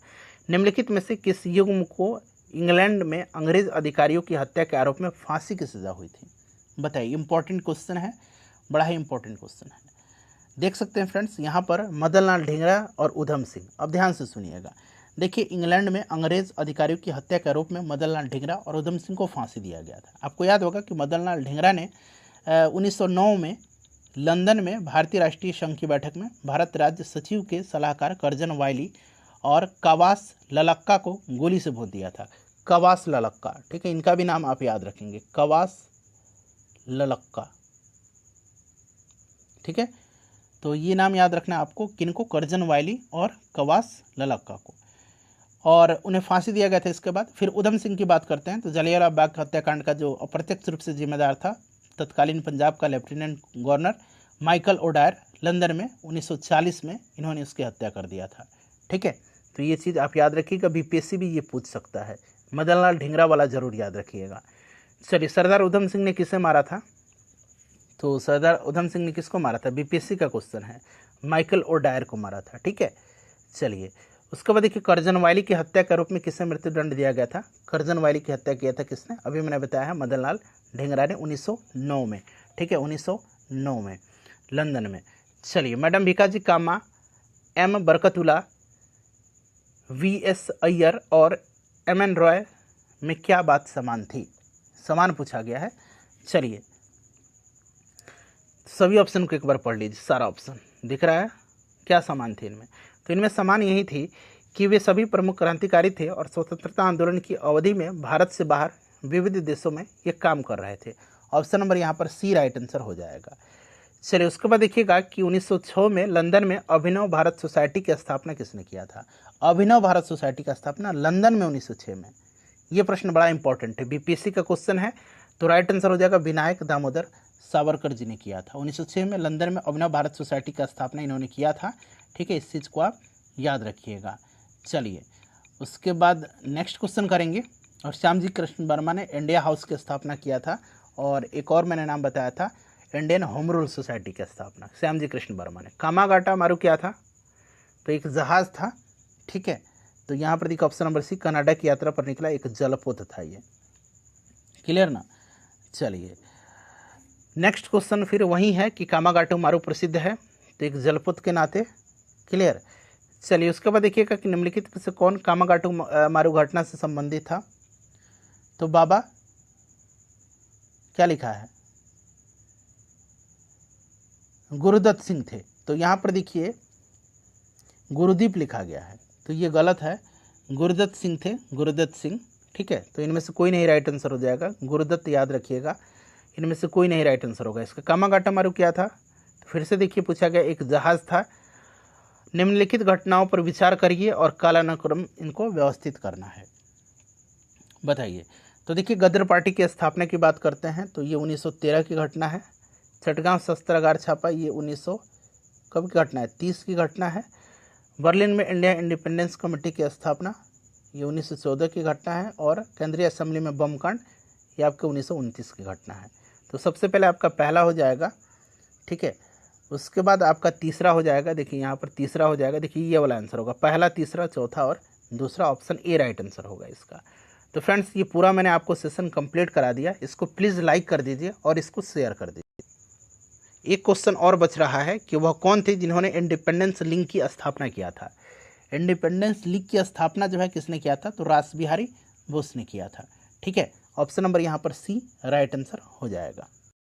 निम्नलिखित में से किस युग्म को इंग्लैंड में अंग्रेज अधिकारियों की हत्या के आरोप में फांसी की सजा हुई थी? बताइए, इंपॉर्टेंट क्वेश्चन है, बड़ा ही इंपॉर्टेंट क्वेश्चन है। देख सकते हैं फ्रेंड्स यहाँ पर मदन लाल ढींगरा और उधम सिंह। अब ध्यान से सुनिएगा। देखिए, इंग्लैंड में अंग्रेज अधिकारियों की हत्या के आरोप में मदन लाल ढींगरा और उधम सिंह को फांसी दिया गया था। आपको याद होगा कि मदन लाल ढींगरा ने 1909 में लंदन में भारतीय राष्ट्रीय संघ की बैठक में भारत राज्य सचिव के सलाहकार कर्जन वायली और कवास ललक्का को गोली से भून दिया था। कवास ललक्का, ठीक है, इनका भी नाम आप याद रखेंगे, कवास ललक्का, ठीक है। तो ये नाम याद रखना है आपको, किनको? कर्जन वायली और कवास ललक्का को, और उन्हें फांसी दिया गया था। इसके बाद फिर उधम सिंह की बात करते हैं। तो जलियांवाला बाग हत्याकांड का जो अप्रत्यक्ष रूप से जिम्मेदार था तत्कालीन पंजाब का lieutenant governor Michael O'Dwyer, London में 1940 में इन्होंने उसकी हत्या कर दिया था, ठीक है। तो ये चीज़ आप याद रखिएगा, बीपीएससी भी ये पूछ सकता है। मदन लाल ढींगरा वाला जरूर याद रखिएगा। चलिए, सरदार उधम सिंह ने किसे मारा था? तो सरदार उधम सिंह ने किसको मारा था? बीपीएससी का क्वेश्चन है, माइकल ओडायर को मारा था, ठीक है। चलिए, उसके बाद देखिए कर्जन वायली की हत्या के रूप में किसे मृत्युदंड दिया गया था? कर्जन वायली की हत्या किया था किसने? अभी मैंने बताया है, मदन लाल ढींगरा ने 1909 में, ठीक है, 1909 में लंदन में। चलिए, मैडम भिखाजी कामा, एम बरकतुल्ला, वीएस अय्यर और एमएन रॉय में क्या बात समान थी? समान पूछा गया है। चलिए, सभी ऑप्शन को एक बार पढ़ लीजिए, सारा ऑप्शन दिख रहा है, क्या समान थे इनमें? तो इनमें समान यही थी कि वे सभी प्रमुख क्रांतिकारी थे और स्वतंत्रता आंदोलन की अवधि में भारत से बाहर विविध देशों में ये काम कर रहे थे। ऑप्शन नंबर यहाँ पर सी राइट आंसर हो जाएगा। चलिए उसके बाद देखिएगा कि 1906 में लंदन में अभिनव भारत सोसाइटी की स्थापना किसने किया था। अभिनव भारत सोसाइटी का स्थापना लंदन में 1906 में। ये प्रश्न बड़ा इंपॉर्टेंट है, बीपीएससी का क्वेश्चन है, तो राइट आंसर हो जाएगा विनायक दामोदर सावरकर जी ने किया था। 1906 में लंदन में अभिनव भारत सोसाइटी का स्थापना इन्होंने किया था। ठीक है, इस चीज़ को आप याद रखिएगा। चलिए उसके बाद नेक्स्ट क्वेश्चन करेंगे। और श्यामजी कृष्ण वर्मा ने इंडिया हाउस की स्थापना किया था। और एक और मैंने नाम बताया था, इंडियन होम रूल सोसाइटी की स्थापना श्यामजी कृष्ण वर्मा ने। कामागाटा मारू क्या था, तो एक जहाज़ था। ठीक है, तो यहाँ पर देखिए ऑप्शन नंबर सी, कनाडा की यात्रा पर निकला एक जलपोत था ये। क्लियर ना। चलिए नेक्स्ट क्वेश्चन फिर वही है कि कामागाटो मारू प्रसिद्ध है तो एक जलपोत के नाते। क्लियर। चलिए उसके बाद देखिएगा कि निम्नलिखित में से कौन कामागाटो मारू घटना से संबंधित था। तो बाबा क्या लिखा है, गुरुदत्त सिंह थे। तो यहाँ पर देखिए गुरुदीप लिखा गया है, तो ये गलत है। गुरुदत्त सिंह थे, गुरुदत्त सिंह। ठीक है, तो इनमें से कोई नहीं राइट आंसर हो जाएगा। गुरुदत्त याद रखिएगा, इनमें से कोई नहीं राइट आंसर होगा इसका। कामागाटा मारू क्या था, तो फिर से देखिए पूछा गया एक जहाज़ था। निम्नलिखित घटनाओं पर विचार करिए और कालानुक्रम इनको व्यवस्थित करना है, बताइए। तो देखिए गदर पार्टी की स्थापना की बात करते हैं तो ये 1913 की घटना है। चटगांव शस्त्रागार छापा ये 1900 कब की घटना है, 30 की घटना है। बर्लिन में इंडिया इंडिपेंडेंस कमेटी की स्थापना ये 1914 की घटना है। और केंद्रीय असेंबली में बम कांड ये आपके 1929 की घटना है। तो सबसे पहले आपका पहला हो जाएगा। ठीक है, उसके बाद आपका तीसरा हो जाएगा। देखिए यहाँ पर तीसरा हो जाएगा, देखिए ये वाला आंसर होगा, पहला, तीसरा, चौथा और दूसरा, ऑप्शन ए राइट आंसर होगा इसका। तो फ्रेंड्स ये पूरा मैंने आपको सेशन कंप्लीट करा दिया। इसको प्लीज़ लाइक कर दीजिए और इसको शेयर कर दीजिए। एक क्वेश्चन और बच रहा है कि वह कौन थे जिन्होंने इंडिपेंडेंस लीग की स्थापना किया था। इंडिपेंडेंस लीग की स्थापना जो है किसने किया था, तो रास बिहारी बोस ने किया था। ठीक है, ऑप्शन नंबर यहाँ पर सी राइट आंसर हो जाएगा।